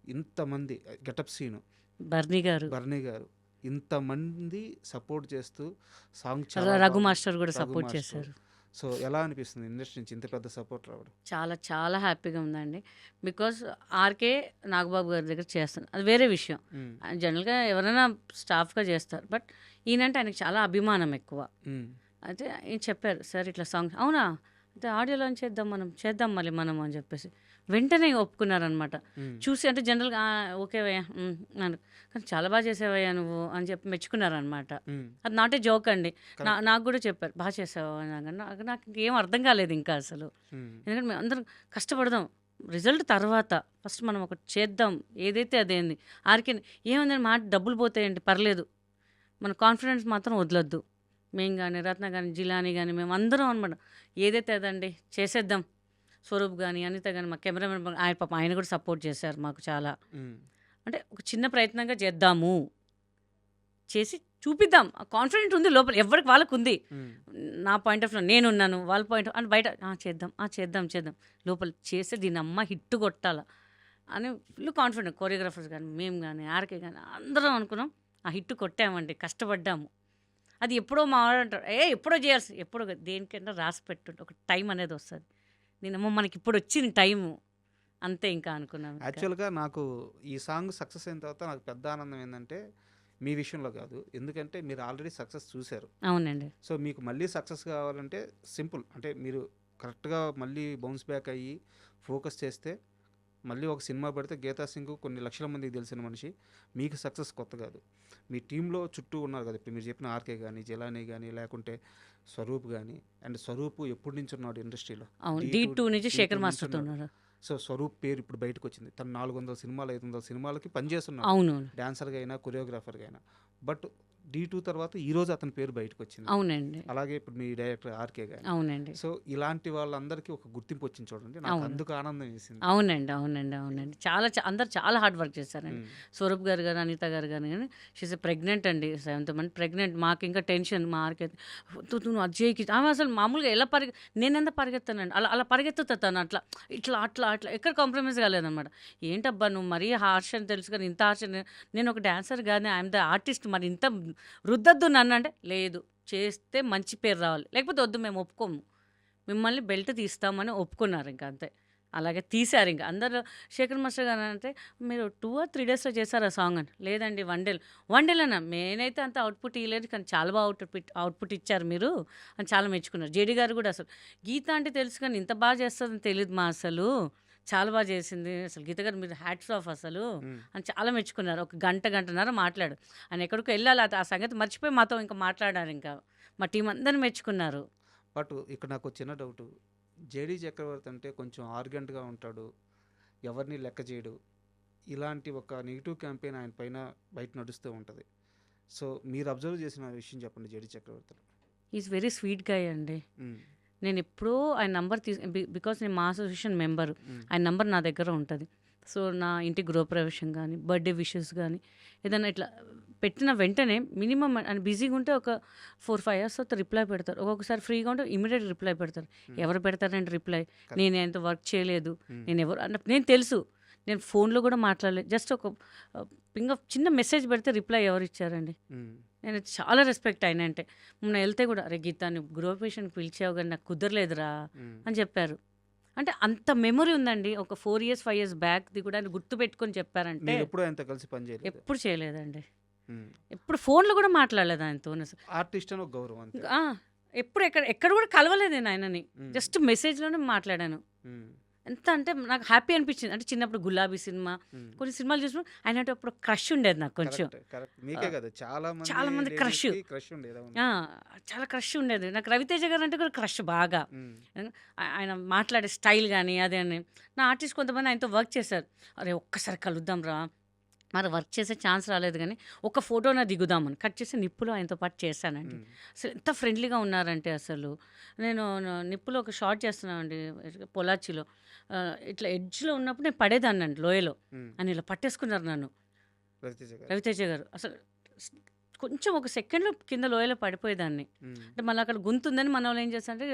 ఇంతమంది గెటప్ సీను, బర్నీ గారు ఇంతమంది సపోర్ట్ చేస్తూ సాంగ్ రఘు మాస్టర్ కూడా సపోర్ట్ చేశారు. సో ఎలా అనిపిస్తుంది ఇండస్ట్రీ నుంచి ఇంత పెద్ద సపోర్ట్ రావడం? చాలా చాలా హ్యాపీగా ఉందండి. బికాస్ ఆర్కే నాగబాబు గారి దగ్గర చేస్తాను అది వేరే విషయం. జనరల్గా ఎవరైనా స్టాఫ్గా చేస్తారు. బట్ ఈయనంటే ఆయనకి చాలా అభిమానం ఎక్కువ. అయితే ఈయన చెప్పారు సార్ ఇట్లా సాంగ్ అవునా అంటే ఆడియో లాంచ్ చేద్దాం మళ్ళీ మనం అని చెప్పేసి వెంటనే ఒప్పుకున్నారనమాట. చూసి అంటే జనరల్గా ఓకేవయ్యా కానీ చాలా బాగా చేసావయ్యా నువ్వు అని చెప్పి మెచ్చుకున్నారనమాట. అది నాట్ ఏ జోక్ అండి. నాకు కూడా చెప్పారు బాగా చేసావు నాకు ఏం అర్థం కాలేదు ఇంకా అసలు. ఎందుకంటే మేము అందరం కష్టపడదాం రిజల్ట్ తర్వాత ఫస్ట్ మనం ఒకటి చేద్దాం ఏదైతే అదేంది. ఆర్కే ఏముందని మాట డబ్బులు పోతాయండి పర్లేదు మన కాన్ఫిడెన్స్ మాత్రం వదలొద్దు. మేము కానీ రత్న కానీ జిలాని కానీ మేము అందరం అనమాట ఏదైతే అదండి చేసేద్దాం. స్వరూప్ కానీ అనిత కానీ మా కెమెరామెన్ ఆయన కూడా సపోర్ట్ చేశారు మాకు చాలా. అంటే ఒక చిన్న ప్రయత్నంగా చేద్దాము చేసి చూపిద్దాం కాన్ఫిడెంట్ ఉంది లోపల ఎవరికి వాళ్ళకు ఉంది. నా పాయింట్ ఆఫ్ వ్యూ నేనున్నాను వాళ్ళ పాయింట్ అని బయట చేద్దాం లోపల చేస్తే దీని అమ్మ హిట్ కొట్టాల అని ఫుల్ కాన్ఫిడెంట్. కొరియోగ్రాఫర్స్ కానీ మేము కానీ ఆర్కే కానీ అందరం అనుకున్నాం ఆ హిట్ కొట్టామండి కష్టపడ్డాము. అది ఎప్పుడో మావాడు అంటాడు, ఎప్పుడో చేయాల్సి, ఎప్పుడో కాదు, దేనికైనా రాసి పెట్టుంటే ఒక టైం అనేది వస్తుంది. నేనేమో మనకి ఇప్పుడు వచ్చిన టైము అంతే ఇంకా అనుకున్నాను ఇంకా. యాక్చువల్‌గా నాకు ఈ సాంగ్ సక్సెస్ అయిన తర్వాత నాకు పెద్ద ఆనందం ఏందంటే, మీ విషయంలో కాదు. ఎందుకంటే మీరు ఆల్రెడీ సక్సెస్ చూసారు. అవునండి. సో, మీకు మళ్ళీ సక్సెస్ కావాలంటే సింపుల్. అంటే మీరు కరెక్ట్‌గా మళ్ళీ బౌన్స్ బ్యాక్ అయ్యి ఫోకస్ చేస్తే మళ్ళీ ఒక సినిమా పెడితే 'గీతా సింగ్' కొన్ని లక్షల మందికి తెలిసిన మనిషి. మీకు సక్సెస్ కొత్త కాదు. మీ టీమ్‌లో చుట్టూ ఉన్నారు కదా! ఇప్పుడు మీరు చెప్పిన 'ఆర్‌కే' గాని, 'జలాని' గాని, లేకుంటే 'స్వరూప్' గాని. అండ్ 'స్వరూప్' ఎప్పటి నుంచి ఉన్నాడు ఇండస్ట్రీలో. అవును. 'డీ 'D2' నుంచి 'డీ2' శేఖర్ నుంచి మాస్టర్తో ఉన్నాడు. ఉన్నారు. సో, 'స్వరూప్' పేరు ఇప్పుడు బయటకొచ్చింది. తను 400 సినిమాలు, 500 సినిమాలకి పనిచేస్తున్నాడు. అవును. డాన్సర్‌గా అయినా, కొరియోగ్రాఫర్‌గా అయినా. బట్ 'డీ2' తర్వాత ఈరోజు అతని పేరు బయటకొచ్చింది. అవునండి. అలాగే ఇప్పుడు మీ డైరెక్టర్ 'ఆర్‌కే' గాని. అవునండి. సో, ఇలాంటి వాళ్ళందరికీ ఒక గుర్తింపు వచ్చింది చూడండి. నాకు అవును. అందుకు ఆనందం వేసింది. అవునండి. చాలా అందరూ చాలా హార్డ్ వర్క్ చేశారండి. హ్మ్. స్వరూప్ గారు గాని, అనిత గారు గాని షీఈస్ ప్రెగ్నెంట్ అండి. 7th month pregnant. మాకు ఇంకా టెన్షన్. మా ఆర్‌కైతే నువ్వు అజయ్‌కి ఆమె అసలు మామూలుగా ఎలా నేనెంత పరిగెత్తానండి. అలా అలా పరిగెత్తుతా తను అట్లా. అట్లా ఎక్కడ కాంప్రమైజ్ కాలేదనమాట. ఏంటబ్బా నువ్వు మరీ హార్ష్ అని తెలుసు కానీ ఇంత హార్ష్ నేను ఒక డాన్సర్ గాని ఐఎమ్ ద ఆర్టిస్ట్, మరి ఇంత రుద్దద్దు నన్ను అంటే, లేదు చేస్తే మంచి పేరు రావాలి. లేకపోతే వద్దు మేము ఒప్పుకోము. మిమ్మల్ని బెల్ట్ తీస్తామని ఒప్పుకున్నారు ఇంక అంతే. అలాగే తీశారు ఇంక. అందరూ శేఖర్ మాస్టర్ గారు అంటే, మీరు 2 or 3 డేస్‌లో చేశారా సాంగ్ అని. లేదండి 1 డేలో. 1 డేలోనా? నేనైతే అంత అవుట్‌పుట్ ఇయ్యలేదు కానీ చాలా బాగా అవుట్‌పుట్ ఇచ్చారు మీరు అని చాలా మెచ్చుకున్నారు. జేడీ గారు కూడా అసలు గీత అంటే తెలుసు కానీ ఇంత బాగా చేస్తదని తెలీదు మా అసలు. చాలా బాగా చేసింది. అసలు గీత గారు మీరు హ్యాట్స్ ఆఫ్ అసలు హ్మ్. అని చాలా మెచ్చుకున్నారు. ఒక గంటన్నర మాట్లాడు. ఆయన ఎక్కడికో వెళ్ళాలి, ఆ సంగతి మర్చిపోయి మాతో ఇంకా మాట్లాడారు ఇంకా. మా టీం అందరిని మెచ్చుకున్నారు. బట్ ఇక్కడ నాకో చిన్న డౌటు. 'జేడీ చక్రవర్తి' అంటే కొంచెం ఆర్గెంట్‌గా ఉంటాడు. ఎవరిని లెక్క చేయడు. ఇలాంటి ఒక నెగెటివ్ క్యాంపెయిన్ ఆయన పైన బయట నడుస్తూ ఉంటది. సో, మీరు అబ్జర్వ్ చేసిన విషయం చెప్పండి 'జేడీ చక్రవర్తిలో'. ఈజ్ వెరీ స్వీట్ గాయ్ అండి. హ్మ్. నేనెప్పుడూ ఆయన నంబర్ బికాజ్ నేను మా అసోసియేషన్ మెంబర్. హ్మ్. ఆయన నంబర్ నా దగ్గర ఉంటది. సో, నా ఇంటి గృహప్రవేశం గానీ, బర్త్‌డే విషెస్ గానీ, ఏదన్నా ఇట్లా పెట్టిన వెంటనే మినిమమ్ ఆయన బిజీగా ఉంటే ఒక 4, 5 అవర్స్ తర్వాత రిప్లై పెడతారు. ఒక్కొక్కసారి ఫ్రీగా ఉంటే ఇమ్మీడియేట్ రిప్లై పెడతారు. ఎవరు పెడతారండి రిప్లై? కరెక్ట్. నేనెంత వర్క్ చేయలేదు. హ్మ్. నేనెవరు అంటే నేను తెలుసు. నేను ఫోన్‌లో కూడా మాట్లాడలేదు. జస్ట్ ఒక చిన్న మెసేజ్ పెడితే రిప్లై ఎవరిచ్చారండి? హ్మ్. నేను చాలా రెస్పెక్ట్ ఆయన అంటే. మొన్న వెళ్తే కూడా, "అరే గీత నువ్వు గృహప్రవేశానికి పిలిచావు గానీ నాకు కుదరలేదురా" హ్మ్. అని చెప్పారు. అంటే అంత మెమరీ ఉందండి. ఒక 4 ఇయర్స్, 5 ఇయర్స్ బ్యాక్‌ది కూడా ఆయన గుర్తుపెట్టుకొని చెప్పారంటే మీరెప్పుడూ ఆయనతో కలిసి పని చేయలేదా? ఎప్పుడు చేయలేదండి. హ్మ్. ఎప్పుడు ఫోన్‌లో కూడా మాట్లాడలేదు ఆయనతోని అసలు. ఆర్టిస్ట్ అని ఒక గౌరవం అంతే. ఆ! ఎప్పుడు ఎక్కడ కూడా కలవలేదు నేను ఆయనని. హ్మ్. జస్ట్ మెసేజ్‌లోనే మాట్లాడాను. హ్మ్. ఎంత అంటే నాకు హ్యాపీ అనిపించింది. అంటే చిన్నప్పుడు 'గులాబీ' సినిమా, హ్మ్. కొన్ని సినిమాలు చూసినప్పుడు ఆయన అంటే అప్పుడు క్రష్ ఉండేది నాకు కొంచెం. కరెక్ట్. మీకే కదా! చాలా చాలా మంది క్రష్. లేడీస్‌కి క్రష్ ఉండేది. అవును. ఆ! చాలా క్రష్ ఉండేది. నాకు 'రవితేజ' గారంటే కూడా క్రష్ బాగా. హ్మ్. ఆయన మాట్లాడే స్టైల్ గాని, అదే అని. నా ఆర్టిస్ట్ కొంతమంది ఆయనతో వర్క్ చేశారు. "అరే! ఒక్కసారి కలుద్దాం రా." మరి వర్క్ చేసే ఛాన్స్ రాలేదు గానీ, ఒక ఫోటోన దిగుదామని కట్ చేసి నిప్పులో ఆయనతో పాటు చేశానండి. హ్మ్. అసలు ఎంత ఫ్రెండ్లీగా ఉన్నారంటే అసలు. నేను నిప్పులో ఒక షాట్ చేస్తున్నామండి పొల్లాచ్చిలో. ఇట్లా ఎడ్జ్‌లో ఉన్నప్పుడు నేను పడేదాన్నండి లోయలో. హ్మ్. ఆయన ఇలా పట్టేసుకున్నారు నన్ను. రవితేజ గారు. రవితేజ గారు. అసలు స్ కొంచెం ఒక సెకండ్‌లో కింద లోయలో పడిపోయేదాన్ని. హ్మ్. అంటే మళ్ళీ అక్కడ గుంతుందని మనోళ్ళు ఏం చేశారంటే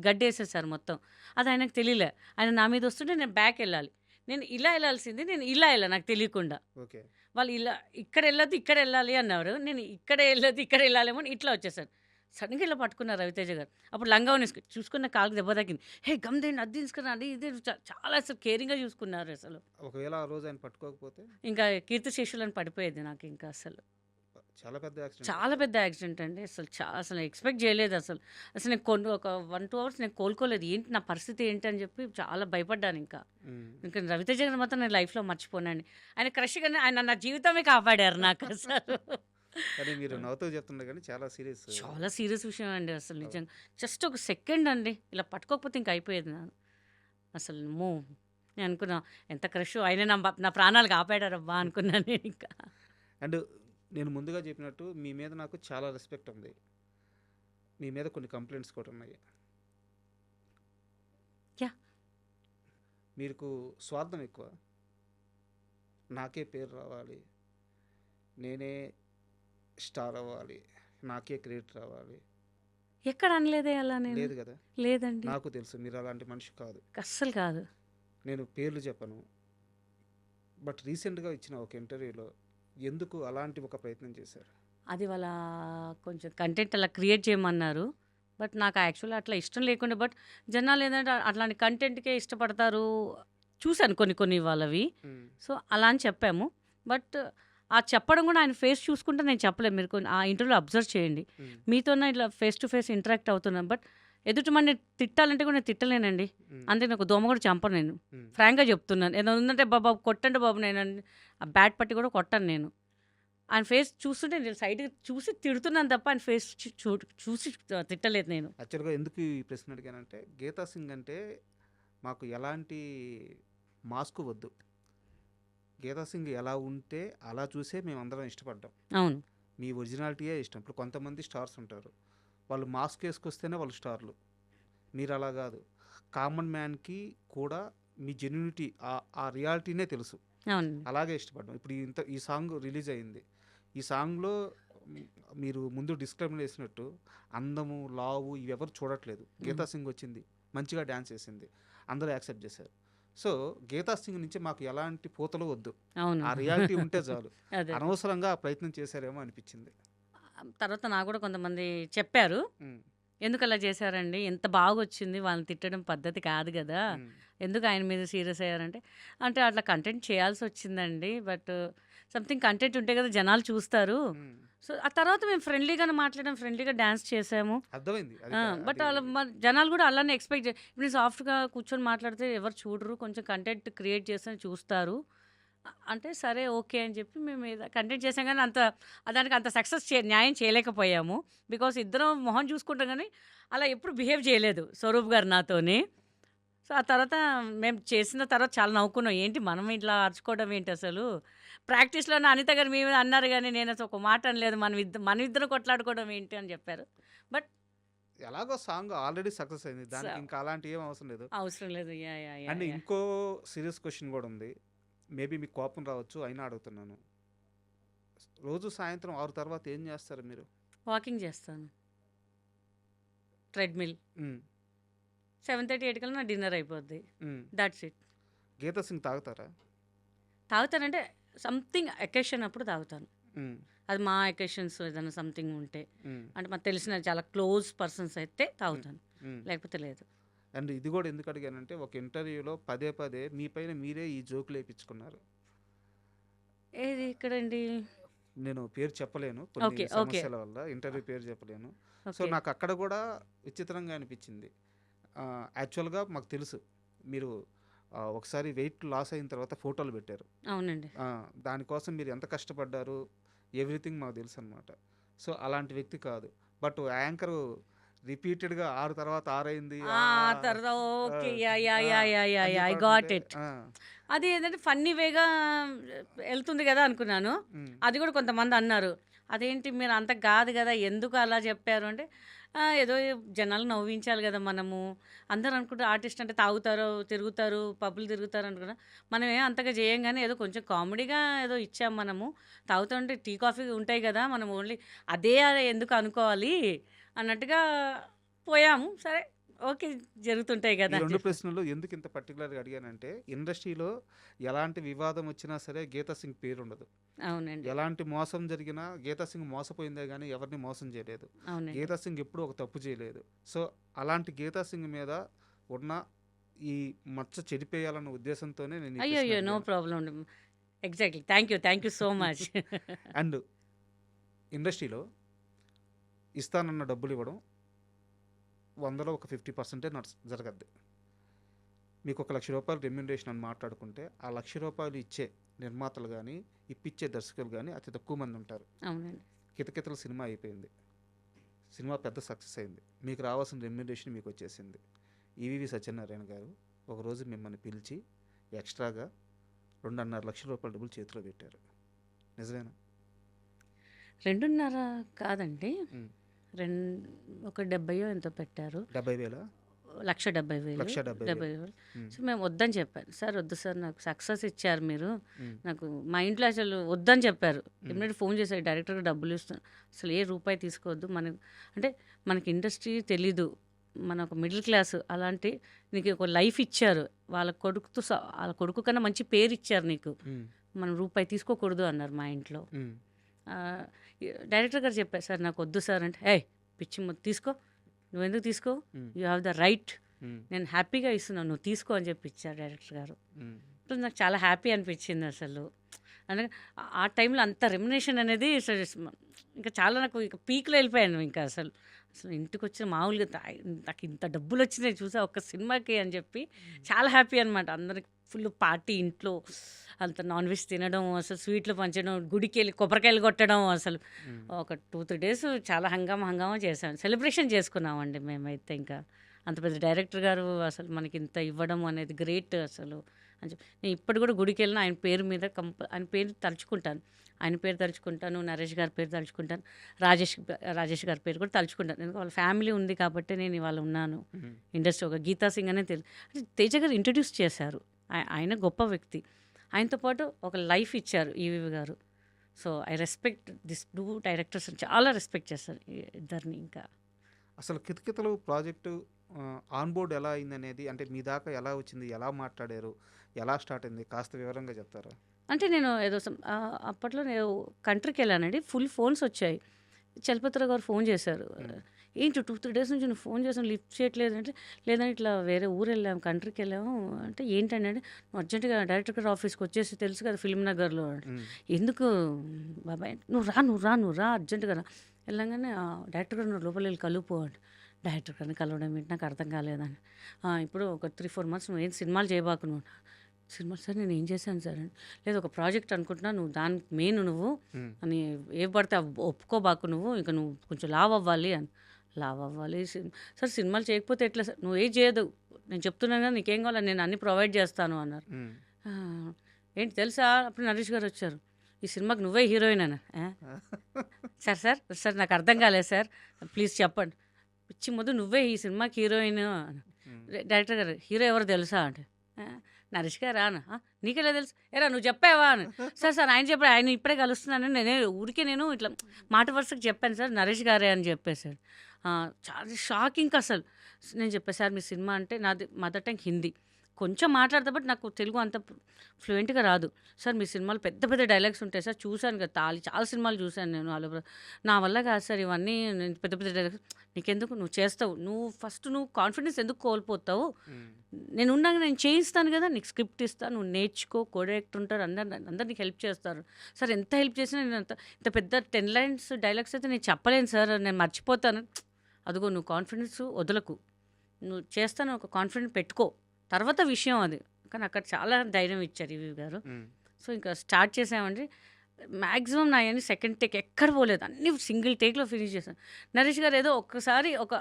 గడ్డేసేసారు మొత్తం. అది ఆయనకు తెలియలే. ఆయన నా మీద వస్తుంటే నేను బ్యాక్ వెళ్ళాలి. నేను ఇలా వెళ్ళాల్సింది నేను ఇలా వెళ్ళా నాకు తెలియకుండా. ఓకే. వాళ్ళు ఇలా ఇక్కడ వెళ్ళొద్దు ఇక్కడ వెళ్ళాలి అన్నారు. నేను ఇక్కడ వెళ్ళొద్దు ఇక్కడ వెళ్ళాలేమో అని ఇట్లా వచ్చేసాను. సడన్‌గా ఇలా పట్టుకున్నారు రవితేజ గారు. అప్పుడు లంగావోని చూసుకున్న కాలుకి దెబ్బ తగిలింది. హే గమ్ముదేండి అది తీసుకురా అది ఇది చాలా అసలు కేరింగ్‌గా చూసుకున్నారు అసలు. ఒకవేళ ఆ రోజు ఆయన పట్టుకోకపోతే ఇంకా కీర్తిశేషులని పడిపోయేది నాకు ఇంకా అసలు. చాలా పెద్ద యాక్సిడెంట్. చాలా పెద్ద యాక్సిడెంట్ అండి. అసలు ఎక్స్‌పెక్ట్ చేయలేదు అసలు. అసలు నేను ఒక 1, 2 అవర్స్ నేను కోలుకోలేదు. ఏంటి నా పరిస్థితి ఏంటి అని చెప్పి చాలా భయపడ్డాను ఇంకా. హ్మ్. ఇంకా రవితేజ గారిని మాత్రం నేను లైఫ్‌లో మర్చిపోనండి. ఆయన క్రష్ గాని ఆయన నా జీవితమే కాపాడారు నాకు అసలు. కానీ మీరు నవ్వుతూ చెప్తున్నారు కానీ చాలా సీరియస్. చాలా సీరియస్ విషయం అండి అసలు నిజంగా. జస్ట్ ఒక సెకండ్ అండి. ఇలా పట్టుకోకపోతే ఇంక అయిపోయేది అసలు అమ్మో! నేను అనుకున్నా ఎంత క్రష్ ఆయన నా ప్రాణాలు కాపాడారబ్బా అనుకున్నాను నేను ఇంకా. అండ్ నేను ముందుగా చెప్పినట్టు మీ మీద నాకు చాలా రెస్పెక్ట్ ఉంది. మీ మీద కొన్ని కంప్లైంట్స్ కూడా ఉన్నాయి. యాహ్! మీకు స్వార్థం ఎక్కువ. నాకే పేరు రావాలి. నేనే స్టార్ అవ్వాలి. నాకే క్రెడిట్ రావాలి. ఎక్కడ అనలేదే అలా నేను. లేదు కదా! లేదండి. నాకు తెలుసు మీరు అలాంటి మనిషి కాదు. అస్సలు కాదు. నేను పేర్లు చెప్పను. బట్ రీసెంట్‌గా ఇచ్చిన ఒక ఇంటర్వ్యూలో ఎందుకు అలాంటి ఒక ప్రయత్నం చేశారు? అది వాళ్ళ కొంచెం కంటెంట్ అలా క్రియేట్ చేయమన్నారు. బట్ నాకు యాక్చువల్‌గా అట్లా ఇష్టం లేకుండే. బట్ జనాలు ఏందంటే అట్లాంటి కంటెంట్‌కే ఇష్టపడతారు. చూసాను కొన్ని కొన్ని వాళ్ళవి. హ్మ్. సో, అలా అని చెప్పాము. బట్ ఆ చెప్పడం కూడా ఆయన ఫేస్ చూసుకుంటే నేను చెప్పలేదు. మీరు కొన్ని ఆ ఇంటర్వ్యూలో అబ్జర్వ్ చేయండి. హ్మ్. మీతోనే ఇట్లా ఫేస్ టు ఫేస్ ఇంటరాక్ట్ అవుతున్నాను. బట్ ఎదుటి మనిషిని తిట్టాలంటే కూడా నేను తిట్టలేనండి. హ్మ్. అంతే, నాకు దోమ కూడా చంపను నేను. హ్మ్. ఫ్రాంక్‌గా చెప్తున్నాను. ఏదైనా ఉందంటే బాబు కొట్టండి బాబు, నేను ఆ బ్యాట్ పట్టి కూడా కొట్టను నేను. ఆయన ఫేస్ చూస్తుంటే నేను సైడ్‌గా చూసి తిడుతున్నాను తప్ప ఆయన ఫేస్ చూసి తిట్టలేదు నేను. యాక్చువల్‌గా ఎందుకు ఈ ప్రశ్న అడిగానంటే, గీతా సింగ్ అంటే మాకు ఎలాంటి మాస్కు వద్దు. గీతా సింగ్ ఎలా ఉంటే అలా చూసే మేమందరం ఇష్టపడ్డాం. అవును. మీ ఒరిజినాలిటీయే ఇష్టం. ఇప్పుడు కొంతమంది స్టార్స్ ఉంటారు. వాళ్ళు మాస్క్ ఏసుకొస్తేనే వాళ్ళు స్టార్లు. మీరలా గాదు. కామన్ మ్యాన్‌కి కూడా మీ జెన్యూనిటీ ఆ రియాలిటీనే తెలుసు. అవునండి. అలాగే ఇష్టపడ్డాం. ఇప్పుడు ఈ సాంగ్ రిలీజ్ అయింది. ఈ సాంగ్‌లో హ్మ్, మీరు ముందు డిస్క్లైమర్ ఏసినట్టు అందము, లావు ఇవెవరు చూడట్లేదు. గీతా సింగ్ వచ్చింది. మంచిగా డాన్స్ ఏసింది. అందరూ యాక్సెప్ట్ చేశారు. సో, గీతా సింగ్ నుంచి మాకు ఎలాంటి పూతలు వద్దు. అవును. ఆ రియాలిటీ ఉంటే చాలు. అదే. అనవసరంగా ఆ ప్రయత్నం చేశారేమో అనిపిచ్చింది. తర్వాత నాకు కూడా కొంతమంది చెప్పారు. హ్మ్. ఎందుకలా చేశారండి? ఎంత బాగొచ్చింది. వాళ్ళని తిట్టడం పద్ధతి కాదు గదా! హ్మ్. ఎందుకు ఆయన మీద సీరియస్ అయ్యారంటే, అంటే అట్లా కంటెంట్ చేయాల్సొచ్చిందండి. బట్ సంథింగ్ కంటెంట్ ఉంటే కదా జనాలు చూస్తారు. హ్మ్. సో, ఆ తర్వాత మేము ఫ్రెండ్లీగానే మాట్లాడాం. ఫ్రెండ్లీగా డాన్స్ చేసాము. అర్థమైంది. అది బట్ అది ఆళ్ళ జనాలు గూడా అలానే ఎక్స్‌పెక్ట్ ఇప్పుడు నేను సాఫ్ట్‌గా కూర్చొని మాట్లాడితే ఎవరు చూడరు. కొంచెం కంటెంట్ క్రియేట్ చేస్తేనే చూస్తారు. అంటే సరే ఓకే అని చెప్పి మేము కంటెంట్ చేసాం గానీ దానికి అంత సక్సెస్ న్యాయం చేయలేకపోయాము. బికాజ్ ఇద్దరం మొహం చూసుకుంటాం గానీ, అలా ఎప్పుడు బిహేవ్ చేయలేదు స్వరూప్ గారు నాతోని. సో, ఆ తర్వాత మేము చేసిన తర్వాత చాలా నవ్వుకున్నాం. ఏంటి మనం ఇట్లా అరుచుకోవడం ఏంటసలు? ప్రాక్టీస్‌లోనే అనిత గారు మీ మీద అన్నారు గానీ, నేనసలు ఒక మాట అనలేదు. మనమిద్దరం కొట్లాడుకోవడం ఏంటి అని చెప్పారు. బట్ ఎలాగో సాంగ్ ఆల్రెడీ సక్సెస్ అయింది. స దానికి ఇంకా అలాంటివి ఏం అవసరం లేదు. అవసరం లేదు. Yeah! Yeah! And yeah! Yeah! ఇంకో సీరియస్ క్వెషన్ గూడా ఉంది. మేబీ మీకు కోపం రావచ్చు. అయినా అడుగుతున్నాను. రోజు సాయంత్రం 6 తర్వాత ఏం జేస్తారు మీరు? వాకింగ్ చేస్తాను. ట్రెడ్‌మిల్. హ్మ్. 7:30, 8 కల్లా నా డిన్నర్ అయిపోద్ది. హ్మ్. That's it. గీతా సింగ్ తాగుతారా? తాగుతానంటే సంథింగ్ అకేషన్ అప్పుడు తాగుతాను. హ్మ్. అది మా అకేషన్స్ ఏదైనా సంథింగ్ ఉంటే. హ్మ్. అంటే మాకు తెలిసిన చాలా క్లోజ్ పర్సన్స్ అయితే హ్మ్. తాగుతాను. హ్మ్. లేకపోతే లేదు. అండ్ ఇది గూడా ఎందుకు అడిగానంటే, ఒక ఇంటర్వ్యూలో పదే పదే మీ పైన మీరే ఈ జోకులేపిచ్చుకున్నారు. ఏది ఎక్కడండి? నేను పేరు చెప్పలేను. కొన్ని ఓకే. ఓకే. సమస్యల వల్ల ఇంటర్వ్యూ పేరు చెప్పలేను. So, okay. నాకక్కడ గూడా విచిత్రంగా అనిపిచ్చింది. యాక్చువల్‌గా మాకు తెలుసు. మీరు ఒకసారి వెయిట్ లాస్ అయిన తర్వాత ఫోటోలు పెట్టారు. అవునండి. దానికోసం మీరు ఎంత కష్టపడ్డారు, ఎవ్రీథింగ్ మాకు తెలుసనమాట. సో, అలాంటి వ్యక్తి కాదు. బట్ యాంకరు రిపీటెడ్‌గా 6 తర్వాత 6 అయింది. ఆ! తర్వాత ఆ! ఓకే. యాహ్! యాహ్! ఆ! యాహ్! యాహ్! యాహ్! అని యాహ్! చెప్పి ఐ గాట్ అంటుంటే ఇట్. అది ఏంటంటే ఫన్నీ వేగా ఎళ్తుంది గదా అనుకున్నాను. హ్మ్. అది గూడా కొంతమందన్నారు. అదేంటి మీరు అంత గాదు గదా! ఎందుకు అలా జెప్పారు అంటే, ఏదో జనాలు నవ్వించాలి గదా మనము. అందరూ అనుకుంటారు ఆర్టిస్ట్ అంటే తాగుతారు, తిరుగుతారు, పబ్బులు తిరుగుతారు అనుకున్నా. మనమేం అంతగా జేయం గానీ ఏదో కొంచెం కామెడీగా ఏదో ఇచ్చాం మనము. తాగుతుంటే టీ, కాఫీ ఉంటాయి గదా! మనం ఓన్లీ అదే ఎందుకు అనుకోవాలి అన్నట్టుగా పోయాము. సరే ఓకే. జరుగుతుంటాయి ఈ గదా అని 2 జెప్పి. ప్రశ్నలు ఎందుకు ఇంత పర్టిక్యులర్‌గా అడిగానంటే, ఇండస్ట్రీలో ఎలాంటి వివాదం వచ్చినా సరే గీతా సింగ్ పేరుండదు. అవునండి. ఎలాంటి మోసం జరిగినా గీతా సింగ్ మోసపోయిందే గానీ ఎవరిని మోసం చేయలేదు. అవునండి. గీతా సింగ్ ఎప్పుడూ ఒక తప్పు చేయలేదు. సో, అలాంటి గీతా సింగ్ మీద ఉన్న ఈ మచ్చ చెరిపేయాలన్న ఉద్దేశంతోనే నేను ఈ ప్రశ్న అయ్యయ్యో! నో అడిగాను. ప్రాబ్లమ్ అండి. Exactly. Thank you. Thank you so much. And ఇండస్ట్రీలో ఇస్తానన్న డబ్బులివ్వడం 100లో ఒక 50% జరగద్ది. మీకు ఒక రూ. 1,00,000 రెమ్యునరేషన్ అని మాట్లాడుకుంటే, ఆ రూ. 1,00,000 ఇచ్చే నిర్మాతలు గానీ, ఇప్పిచ్చే దర్శకులు గానీ అతి తక్కువ మంది ఉంటారు. అవునండి. 'కితకితలు' సినిమా అయిపోయింది. సినిమా పెద్ద సక్సెస్ అయింది. మీకు రావాల్సిన రెమ్యునరేషన్ మీకొచ్చేసింది. ఈవీవి సత్యనారాయణ గారు ఒకరోజు మిమ్మల్ని పిలిచి ఎక్స్‌ట్రాగా రూ. 2.5 లక్షల డబ్బులు చేతిలో పెట్టారు. నిజమేనా? 2.5 కాదండి. హ్మ్. రెం ఒక 70 ఎంతో పెట్టారు. 70,000 1,70,000. 1,70,000 70,000. హ్మ్. సో, మేము వద్దని చెప్పాను. సార్ వద్దు సార్, నాకు సక్సెస్ ఇచ్చారు మీరు. హ్మ్. నాకు మా ఇంట్లో అసలు వద్దని చెప్పారు. హ్మ్. ఇమ్మీడియేట్ ఫోన్ చేశారు డైరెక్టర్‌గా డబ్బులు ఇస్తున్నా. అసలు ఏ రూపాయి తీసుకోవద్దు. అంటే మనకి ఇండస్ట్రీ తెలీదు. మన ఒక మిడిల్ క్లాస్. అలాంటి నీకు ఒక లైఫ్ ఇచ్చారు. వాళ్ళ కొడుకు కన్నా మంచి పేరు ఇచ్చారు నీకు. హ్మ్. మనం రూపాయి తీసుకోకూడదు అన్నారు మా ఇంట్లో. హ్మ్. డైరెక్టర్ గారు చెప్పారు, సార్ నాకు వద్దు సార్ అంటే, ఏయ్ పిచ్చి తీసుకో, నువ్వెందుకు తీసుకో, యూ హ్యావ్ ద రైట్, నేను హ్యాపీగా ఇస్తున్నాను, నువ్వు తీసుకో అని చెప్పి ఇచ్చారు డైరెక్టర్ గారు. అప్పుడు నాకు చాలా హ్యాపీ అనిపించింది అసలు. అందుకే ఆ టైంలో అంత రెమ్యునేషన్ అనేది ఇంకా చాలా నాకు ఇక పీక్లో వెళ్ళిపోయాను. ఇంకా అసలు అసలు ఇంటికి వచ్చిన మామూలుగా నాకు ఇంత డబ్బులు వచ్చినాయి చూసా ఒక్క సినిమాకి అని చెప్పి చాలా హ్యాపీ అనమాట. అందరికి ఫుల్ పార్టీ, ఇంట్లో అంత నాన్ వెజ్ తినడం, అసలు స్వీట్లు పంచడం, గుడికి వెళ్ళి కొబ్బరికాయలు కొట్టడం, అసలు ఒక 2-3 days చాలా హంగామా చేసాం, సెలబ్రేషన్ చేసుకున్నామండి మేమైతే. ఇంకా అంత పెద్ద డైరెక్టర్ గారు అసలు మనకి ఇంత ఇవ్వడం అనేది గ్రేట్ అసలు అని చెప్పి. నేను ఇప్పుడు కూడా గుడికి వెళ్ళిన ఆయన పేరు మీద ఆయన పేరు తలుచుకుంటాను, ఆయన పేరు తలుచుకుంటాను, నరేష్ గారి పేరు తలుచుకుంటాను, రాజేష్ గారి పేరు కూడా తలుచుకుంటాను. ఎందుకంటే వాళ్ళ ఫ్యామిలీ ఉంది కాబట్టి నేను ఇవాళ ఉన్నాను ఇండస్ట్రీ. ఒక గీతా సింగ్ అనే అంటే తేజ గారు ఇంట్రడ్యూస్ చేశారు, ఆయన గొప్ప వ్యక్తి. ఆయనతో పాటు ఒక లైఫ్ ఇచ్చారు ఈవీవి గారు. So I respect this 2 directors, చాలా రెస్పెక్ట్ చేస్తారు ఇద్దరిని. ఇంకా అసలు కితకితలు ప్రాజెక్టు ఆన్ బోర్డ్ ఎలా అయిందనేది, అంటే మీ దాకా ఎలా వచ్చింది, ఎలా మాట్లాడారు, ఎలా స్టార్ట్ అయింది, కాస్త వివరంగా చెప్తారా? అంటే నేను ఏదో అప్పట్లో నేను కంట్రీకి వెళ్ళానండి, ఫుల్ ఫోన్స్ వచ్చాయి. చలపతిరావు గారు ఫోన్ చేశారు, ఏంటి 2-3 days నుంచి నువ్వు ఫోన్ చేసాను లిఫ్ట్ చేయట్లేదు అంటే, లేదంటే ఇట్లా వేరే ఊరు వెళ్ళాము, కంట్రీకి వెళ్ళాము అంటే, ఏంటంటే నువ్వు అర్జెంటుగా డైరెక్టర్ గారు ఆఫీస్కి వచ్చేసి, తెలుసు కదా ఫిల్మ్ నగర్లో, ఎందుకు బాబాయ్ నువ్వు రా అర్జెంటుగా రా. వెళ్ళంగానే డైరెక్టర్ గారు లోపల వెళ్ళి కలుపు అంటే, డైరెక్టర్ గారిని కలవడం ఏంటి నాకు అర్థం కాలేదని. ఇప్పుడు ఒక 3-4 months నువ్వు ఏం సినిమాలు చేయబాకు నువ్వు. సినిమాలు సార్ నేను ఏం చేశాను సార్ అని, లేదు ఒక ప్రాజెక్ట్ అనుకుంటున్నా, నువ్వు దానికి మెయిన్ నువ్వు అని ఏ పడితే ఒప్పుకోబాకు, నువ్వు ఇంకా నువ్వు కొంచెం లావ్ అవ్వాలి అని. లావ్ అవ్వాలి సార్, సినిమాలు చేయకపోతే ఎట్లా సార్, నువ్వు ఏం చేయదు, నేను చెప్తున్నాను కదా నీకేం కావాలి నేను అన్నీ ప్రొవైడ్ చేస్తాను అన్నారు. ఏంటి తెలుసా, అప్పుడు నరేష్ గారు వచ్చారు, ఈ సినిమాకి నువ్వే హీరోయిన్ అని. సార్ నాకు అర్థం కాలేదు సార్, ప్లీజ్ చెప్పండి. పిచ్చి ముందు నువ్వే ఈ సినిమాకి హీరోయిన్. డైరెక్టర్ గారు హీరో ఎవరు తెలుసా అంటే, నరేష్ గారా అన్న. నీకెలా తెలుసు, ఎరా నువ్వు చెప్పావా అని. సార్ ఆయన చెప్పాడు, ఆయన ఇప్పుడే కలుస్తున్నానని నేను ఇట్లా మాట వరుసకు చెప్పాను సార్, నరేష్ గారే అని చెప్పేశాడు. చాలా షాకింగ్ అసలు. నేను చెప్పాను సార్ మీ సినిమా అంటే నాది మదర్ టంగ్ హిందీ, కొంచెం మాట్లాడతా బట్ నాకు తెలుగు అంత ఫ్లూయెంట్గా రాదు సార్. మీ సినిమాలు పెద్ద పెద్ద డైలాగ్స్ ఉంటాయి సార్, చూశాను కదా చాలా సినిమాలు చూశాను నేను, నా వల్ల కాదు సార్ ఇవన్నీ, నేను పెద్ద పెద్ద డైలాగ్స్ నీకెందుకు, నువ్వు చేస్తావు, నువ్వు ఫస్ట్ నువ్వు కాన్ఫిడెన్స్ ఎందుకు కోల్పోతావు, నేను ఉన్నాక నేను చేయిస్తాను కదా, నీకు స్క్రిప్ట్ ఇస్తాను, నువ్వు నేర్చుకో, కో డైరెక్టర్ ఉంటారు, అందరు నీకు హెల్ప్ చేస్తారు సార్. ఎంత హెల్ప్ చేసినా నేను ఇంత పెద్ద 10 lines డైలాగ్స్ అయితే నేను చెప్పలేను సార్, నేను మర్చిపోతాను. అదిగో నువ్వు కాన్ఫిడెన్స్ వదలకు, నువ్వు చేస్తాను ఒక కాన్ఫిడెన్స్ పెట్టుకో, తర్వాత విషయం అది. కానీ అక్కడ చాలా ధైర్యం ఇచ్చారు ఈవీ గారు. సో ఇంకా స్టార్ట్ చేసామండి. మ్యాక్సిమం నా అన్ని సెకండ్ టేక్ ఎక్కడ పోలేదు, అన్నీ సింగిల్ టేక్లో ఫినిష్ చేశాను. నరేష్ గారు ఏదో ఒక్కసారి ఒక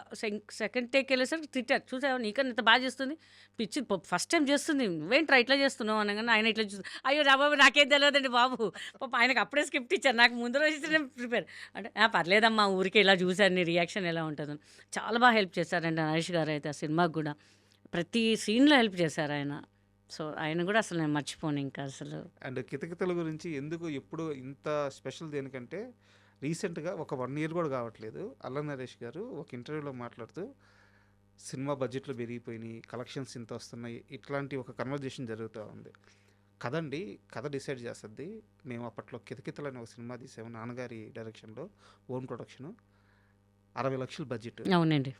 సెకండ్ టేక్ వెళ్ళేసరికి తిట్టారు, చూసావా నీకన్నా ఇంత బాగా చేస్తుంది, పిచ్చి ఫస్ట్ టైం చేస్తుంది, నువ్వేంట్రా ఇట్లా చేస్తున్నావు అనగానే ఆయన ఇట్లా చూస్తుంది, అయ్యో రా బాబు నాకేం తెలియదండి బాబు, పాప ఆయనకు అప్పుడే స్క్రిప్ట్ ఇచ్చారు, నాకు ముందు రోజు నేను ప్రిపేర్ అంటే పర్లేదమ్మా ఊరికే ఇలా చూశాను నీ రియాక్షన్ ఎలా ఉంటుందని. చాలా బాగా హెల్ప్ చేశారండి నరేష్ గారు అయితే, ఆ సినిమాకి కూడా ప్రతి సీన్లో హెల్ప్ చేశారు ఆయన. సో ఆయన కూడా అసలు నేను మర్చిపోను ఇంకా అసలు. అండ్ కితకితల గురించి ఎందుకు ఎప్పుడు ఇంత స్పెషల్ దేనికంటే, రీసెంట్గా ఒక 1 year కూడా కావట్లేదు, అల్ల నరేష్ గారు ఒక ఇంటర్వ్యూలో మాట్లాడుతూ సినిమా బడ్జెట్లు పెరిగిపోయినాయి, కలెక్షన్స్ ఇంత వస్తున్నాయి, ఇట్లాంటి ఒక కన్వర్జేషన్ జరుగుతూ ఉంది కదండి. కథ డిసైడ్ చేస్తుంది. మేము అప్పట్లో కితకితలు అనే ఒక సినిమా తీసాము, నాన్నగారి డైరెక్షన్లో, ఓన్ ప్రొడక్షను, 60 లక్షలు బడ్జెట్. అవునండి.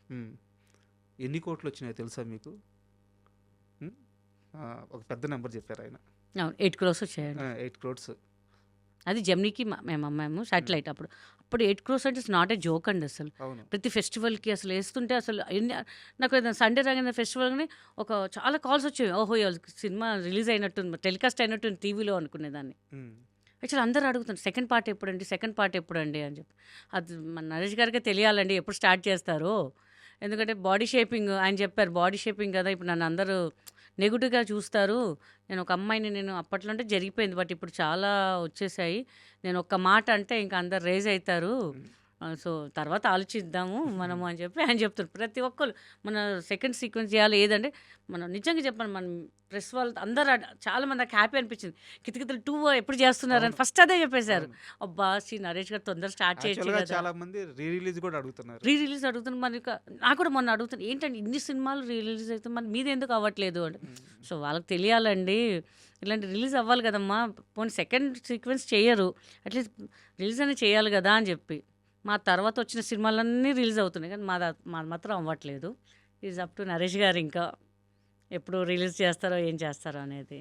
ఎన్ని కోట్లు వచ్చినాయో తెలుసా మీకు? ఒక పెద్ద నెంబర్ చెప్పారు ఆయన. 8 crores వచ్చాయండి. 8 crores. అది జమ్నీకి మేము అమ్మాము శాటిలైట్. అప్పుడు 8 crores అంటే ఇట్స్ నాట్ ఏ జోక్ అండి అసలు. అవును. ప్రతి ఫెస్టివల్కి అసలు వేస్తుంటే అసలు నాకు ఏదైనా సండే రాగానే ఫెస్టివల్ కానీ చాలా కాల్స్ వచ్చాయి, ఓహో సినిమా రిలీజ్ అయినట్టుంది, టెలికాస్ట్ అయినట్టుంది టీవీలో అనుకునేదాన్ని. యాక్చువల్ అందరూ అడుగుతారు సెకండ్ పార్ట్ ఎప్పుడండి అని చెప్పి. అది మన నరేష్ గారికి తెలియాలండి ఎప్పుడు స్టార్ట్ చేస్తారో, ఎందుకంటే బాడీ షేపింగ్ ఆయన చెప్పారు, బాడీ షేపింగ్ కదా ఇప్పుడు నన్ను అందరూ నెగిటివ్గా చూస్తారు, నేను ఒక అమ్మాయిని, నేను అప్పట్లో అంటే జరిగిపోయింది బట్ ఇప్పుడు చాలా వచ్చేసాయి, నేను ఒక్క మాట అంటే ఇంకా అందరు రేజ్ అవుతారు, సో తర్వాత ఆలోచిద్దాము మనము అని చెప్పి ఆయన చెప్తారు. ప్రతి ఒక్కరు మన సెకండ్ సీక్వెన్స్ చేయాలి ఏదంటే మనం నిజంగా చెప్పండి మనం ప్రెస్ వాళ్ళు అందరూ చాలామంది నాకు హ్యాపీ అనిపించింది. కితకితలు 2 ఎప్పుడు చేస్తున్నారని అవును. ఫస్ట్ అదే చెప్పేశారు. అవును. అబ్బా నరేష్ గారు తొందర స్టార్ట్ చేయొచ్చు యాక్చువల్గా కదా. చాలా మంది రీ రిలీజ్ కూడా అడుగుతున్నారు. రీ రిలీజ్ అడుగుతున్నారు మరి నాకు కూడా మొన్న అడుగుతాను ఏంటంటే ఇన్ని సినిమాలు రీ రిలీజ్ అయితే మరి మీది ఎందుకు అవ్వట్లేదు అంటే సో వాళ్ళకి తెలియాలండి ఇలాంటి రిలీజ్ అవ్వాలి కదమ్మా పోనీ సెకండ్ సీక్వెన్స్ చేయరు అట్లీస్ట్ రిలీజ్ అనేది చేయాలి కదా అని చెప్పి మా తర్వాత వచ్చిన సినిమాలన్నీ రిలీజ్ అవుతున్నాయి కానీ మాది మాత్రం అవ్వట్లేదు. ఈజ్ అప్ టు నరేష్ గారు ఇంకా ఎప్పుడు రిలీజ్ చేస్తారో ఏం చేస్తారో అనేది.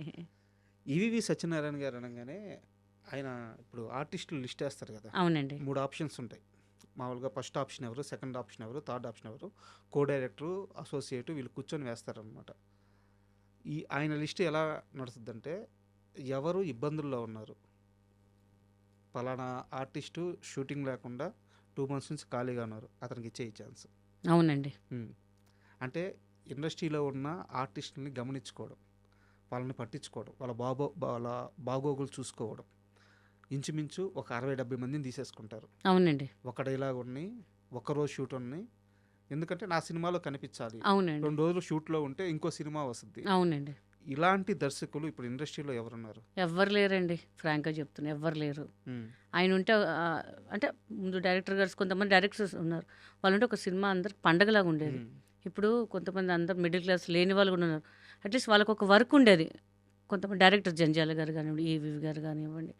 ఈవీవి సత్యనారాయణ గారు అనగానే ఆయన ఇప్పుడు ఆర్టిస్టులు లిస్ట్ వేస్తారు కదా, అవునండి 3 ఆప్షన్స్ ఉంటాయి మామూలుగా. ఫస్ట్ ఆప్షన్ ఎవరు, సెకండ్ ఆప్షన్ ఎవరు, థర్డ్ ఆప్షన్ ఎవరు, కో డైరెక్టరు, అసోసియేటు, వీళ్ళు కూర్చొని వేస్తారనమాట. ఆయన లిస్ట్ ఎలా నడుస్తుందంటే ఎవరు ఇబ్బందుల్లో ఉన్నారు, పలానా ఆర్టిస్టు షూటింగ్ లేకుండా 2 months నుంచి ఖాళీగా ఉన్నారు, అతనికి ఇచ్చే ఛాన్స్. అవునండి అంటే ఇండస్ట్రీలో ఉన్న ఆర్టిస్టుల్ని గమనించుకోవడం, వాళ్ళని పట్టించుకోవడం, వాళ్ళ బాగోగులు చూసుకోవడం. ఇంచుమించు ఒక 60-70 మందిని తీసేసుకుంటారు. అవునండి ఒక డైలాగ్ ఉన్నాయి, ఒక్కరోజు షూట్ ఉన్నాయి. ఎందుకంటే నా సినిమాలో కనిపించాలి, అవునండి 2 రోజులు షూట్లో ఉంటే ఇంకో సినిమా వస్తుంది. అవునండి ఇలాంటి దర్శకులు ఇప్పుడు ఇండస్ట్రీలో ఎవరున్నారు? ఎవ్వరు లేరండి ఫ్రాంక్గా చెప్తున్నా ఎవ్వరు లేరు. ఆయన ఉంటే అంటే ముందు డైరెక్టర్ గారు కొంతమంది డైరెక్టర్స్ ఉన్నారు వాళ్ళు ఉంటే ఒక సినిమా అందరికి పండగలాగా ఉండేది. ఇప్పుడు కొంతమంది అందరు మిడిల్ క్లాస్ లేని వాళ్ళు కూడా ఉన్నారు. అట్లీస్ట్ వాళ్ళకు ఒక వర్క్ ఉండేది. కొంతమంది డైరెక్టర్ జంజాల గారు కానివ్వండి, ఈవీవి గారు కానివ్వండి,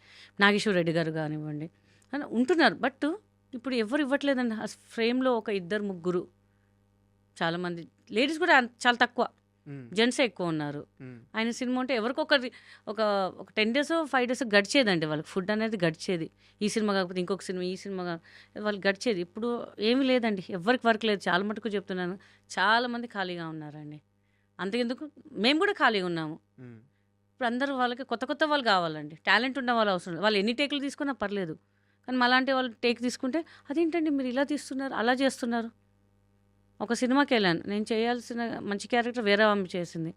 నాగేశ్వర రెడ్డి గారు కానివ్వండి అని ఉంటున్నారు. బట్ ఇప్పుడు ఎవరు ఇవ్వట్లేదండి. ఆ ఫ్రేమ్లో ఒక 2-3 చాలామంది లేడీస్ కూడా చాలా తక్కువ, జెంట్సే ఎక్కువ ఉన్నారు. ఆయన సినిమా ఉంటే ఎవరికొకరి ఒక 10 days 5 days గడిచేదండి వాళ్ళకి, ఫుడ్ అనేది గడిచేది. ఈ సినిమా కాకపోతే ఇంకొక సినిమా, ఈ సినిమా వాళ్ళకి గడిచేది. ఇప్పుడు ఏమీ లేదండి, ఎవరికి వర్క్ లేదు. చాలా మటుకు చెప్తున్నాను, చాలామంది ఖాళీగా ఉన్నారండి. అంతకెందుకు మేము కూడా ఖాళీగా ఉన్నాము. ఇప్పుడు అందరూ వాళ్ళకి కొత్త వాళ్ళు కావాలండి, టాలెంట్ ఉన్న వాళ్ళు అవసరం. వాళ్ళు ఎన్ని టేకులు తీసుకున్నా పర్లేదు, కానీ అలాంటి వాళ్ళు టేక్ తీసుకుంటే అదేంటండి మీరు ఇలా తీస్తున్నారు అలా చేస్తున్నారు. ఒక సినిమాకి వెళ్ళాను, నేను చేయాల్సిన మంచి క్యారెక్టర్ వేరే ఆమె చేసింది.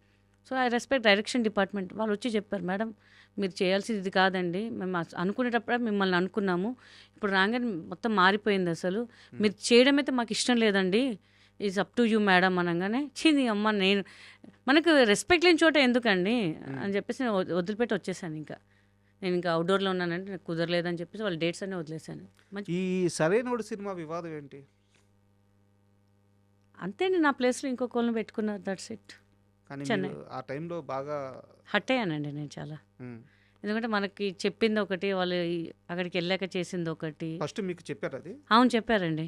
So I respect direction department. వాళ్ళు వచ్చి చెప్పారు, మేడం మీరు చేయాల్సింది ఇది కాదండి, మేము అనుకునేటప్పుడే మిమ్మల్ని అనుకున్నాము, ఇప్పుడు రాగానే మొత్తం మారిపోయింది, అసలు మీరు చేయడం అయితే మాకు ఇష్టం లేదండి, is up to you madam అనగానే చింది అమ్మ నేను మనకు రెస్పెక్ట్ లేని చోట ఎందుకండి అని చెప్పేసి నేను వదిలిపెట్టి వచ్చేసాను. నేను ఇంకా అవుట్డోర్లో ఉన్నానంటే నాకు కుదరలేదని చెప్పేసి వాళ్ళ డేట్స్ అన్నీ వదిలేశాను. ఈ సరైనోడు సినిమా వివాదం ఏంటి? అంతే నా ప్లేస్లో ఇంకొకళ్ళని పెట్టుకున్నారు, దట్స్ ఇట్. కానీ చెన్నై. ఆ టైంలో బాగా హట్ అయ్యానండి నేను చాలా. ఎందుకంటే మనకి చెప్పింది ఒకటి, వాళ్ళు అక్కడికి వెళ్ళాక చేసింది ఒకటి. ఫస్ట్ మీకు చెప్పారు అది? అవును చెప్పారండి,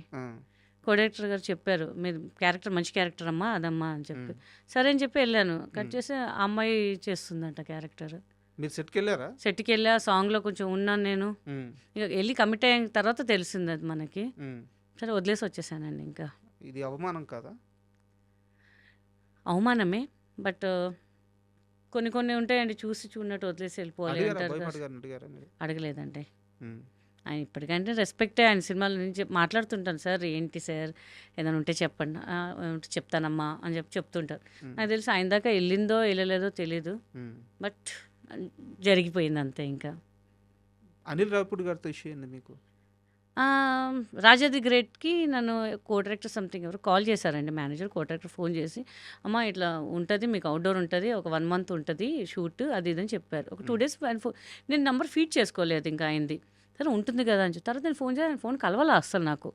కోడైరెక్టర్ గారు చెప్పారు, మీరు క్యారెక్టర్ మంచి క్యారెక్టర్ అమ్మా అదమ్మా అని చెప్పి. సరే అని చెప్పి వెళ్ళాను. కట్ చేసి ఆ అమ్మాయి చేస్తుందంట క్యారెక్టర్. మీరు సెట్కి వెళ్ళారా? సెట్కి వెళ్ళా, సాంగ్లో కొంచెం ఉన్నాను నేను. ఇక వెళ్ళి కమిట్ అయిన తర్వాత తెలిసింది అది మనకి. సరే వదిలేసి వచ్చేసానండి. ఇంకా ఇది అవమానం కాదా? అవమానమే, బట్ కొన్ని ఉంటాయండి, చూసి చూడనట్టు వదిలేసి వెళ్ళిపోవాలి అంటారు. అడగలేదండి ఆయన. ఇప్పటికంటే రెస్పెక్టే. ఆయన సినిమాల నుంచి మాట్లాడుతుంటాను, సార్ ఏంటి సార్ ఏదైనా ఉంటే చెప్పండి, చెప్తానమ్మా అని చెప్పి చెప్తుంటారు. నాకు తెలిసి ఆయన దాకా వెళ్ళిందో వెళ్ళలేదో తెలీదు, బట్ జరిగిపోయింది అంతే. ఇంకా అనిల్ రావిపూడి గారితో ఇష్యూ ఏంది మీకు? రాజా ది గ్రేట్కి నన్ను కో డైరెక్టర్ సంథింగ్ ఎవరు కాల్ చేశారండి, మేనేజర్. కో డైరెక్టర్ ఫోన్ చేసి, అమ్మ ఇట్లా ఉంటుంది మీకు అవుట్డోర్ ఉంటుంది, ఒక 1 month ఉంటుంది షూట్ అది ఇదని చెప్పారు. ఒక 2 days నేను నెంబర్ ఫీడ్ చేసుకోలేదు ఇంకా అయింది. సరే ఉంటుంది కదా అని చెప్పి తర్వాత నేను ఫోన్ చేసి ఆయన ఫోన్ కలవాలా అసలు నాకు.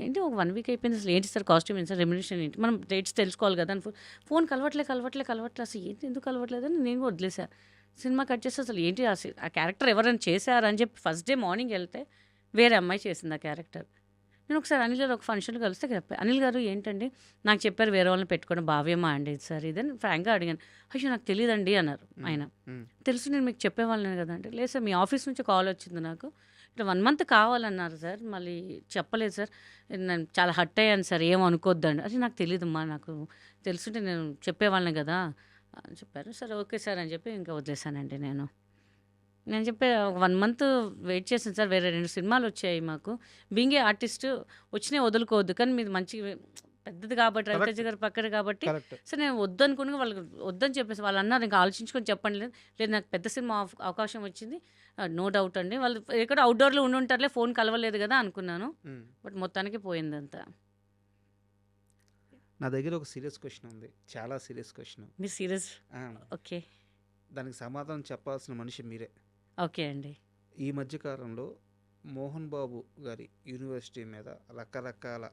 ఏంటి ఒక 1 week అయిపోయింది, అసలు ఏంటి సార్ కాస్ట్యూమ్ ఏంటి సార్, రెమ్యునరేషన్ ఏంటి, మనం రేట్స్ తెలుసుకోవాలి కదా అని ఫోన్ కలవట్లే అసలు ఏంటి ఎందుకు కలవట్లేదని నేను వదిలేసా. సినిమా కట్ చేస్తే అసలు ఏంటి ఆ క్యారెక్టర్ ఎవరైనా చేశారని చెప్పి ఫస్ట్ డే మార్నింగ్ వెళ్తే వేరే అమ్మాయి చేసింది ఆ క్యారెక్టర్. నేను ఒకసారి అనిల్ గారు ఒక ఫంక్షన్లో కలిస్తే చెప్పాను, అనిల్ గారు ఏంటండి నాకు చెప్పారు వేరే వాళ్ళని పెట్టుకోవడం భావ్యమా అండి సార్ ఇదని ఫ్రాంక్గా అడిగాను. అయ్యో నాకు తెలియదండి అన్నారు ఆయన. తెలుసు నేను మీకు చెప్పేవాళ్ళని కదా అంటే, లేదు సార్ మీ ఆఫీస్ నుంచి కాల్ వచ్చింది నాకు, ఇట్లా 1 month కావాలన్నారు సార్, మళ్ళీ చెప్పలేదు సార్, నేను చాలా హట్ అయ్యాను సార్, ఏమనుకోద్దండి. అది నాకు తెలియదమ్మా, నాకు తెలుసుంటే నేను చెప్పేవాళ్ళని కదా అని చెప్పారు. సరే ఓకే సార్ అని చెప్పి ఇంకా వదిలేశానండి. నేను చెప్పే ఒక 1 month వెయిట్ చేశాను సార్, వేరే 2 సినిమాలు వచ్చాయి మాకు, బీయింగ్ ఏ ఆర్టిస్ట్ వచ్చినాయి వదులుకోవద్దు, కానీ మీరు మంచి పెద్దది కాబట్టి Correct. రవితేజ గారు పక్కన కాబట్టి కరెక్ట్. సో నేను వద్దనుకుని వాళ్ళకి వద్దని చెప్పేసి వాళ్ళు అన్నారు ఇంకా ఆలోచించుకొని చెప్పండి లేదు నాకు పెద్ద సినిమా అవకాశం వచ్చింది నో డౌట్ అండి వాళ్ళు ఎక్కడ అవుట్డోర్లో ఉండి ఉంటారులే ఫోన్ కలవలేదు కదా అనుకున్నాను బట్ మొత్తానికి పోయిందంతా నా దగ్గర ఒక సీరియస్ క్వశ్చన్ ఉంది, చాలా సీరియస్ క్వశ్చన్. మీరు సీరియస్ ఓకే దానికి సమాధానం చెప్పాల్సిన మనిషి మీరే. ఓకే అండి ఈ మధ్యకాలంలో మోహన్ బాబు గారి యూనివర్సిటీ మీద రకరకాల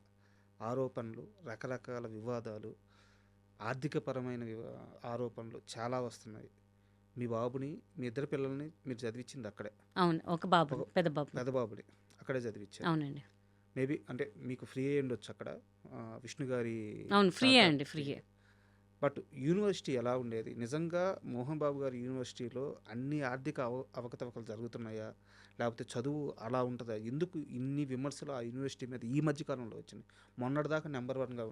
ఆరోపణలు, రకరకాల వివాదాలు, ఆర్థికపరమైన ఆరోపణలు చాలా వస్తున్నాయి. మీ బాబుని, మీ ఇద్దరు పిల్లల్ని మీరు చదివించింది అక్కడే, అవును ఒక బాబు పెద్ద బాబు పెద్ద బాబుని అక్కడే చదివించారు. అవునండి మేబీ అంటే మీకు ఫ్రీ అయ్యి ఉండొచ్చు అక్కడ, విష్ణు గారి అవును ఫ్రీ తాత అండి ఫ్రీ ఫ్రీ. బట్ యూనివర్సిటీ ఎలా ఉండేది? నిజంగా మోహన్ బాబు గారి యూనివర్సిటీలో అన్ని ఆర్థిక అవకతవకలు జరుగుతున్నాయా, లేకపోతే చదువు అలా ఉంటుందా? ఎందుకు ఇన్ని విమర్శలు ఆ యూనివర్సిటీ మీద ఈ మధ్య కాలంలో వచ్చినాయి? మొన్నటిదాకా నెంబర్ 1గా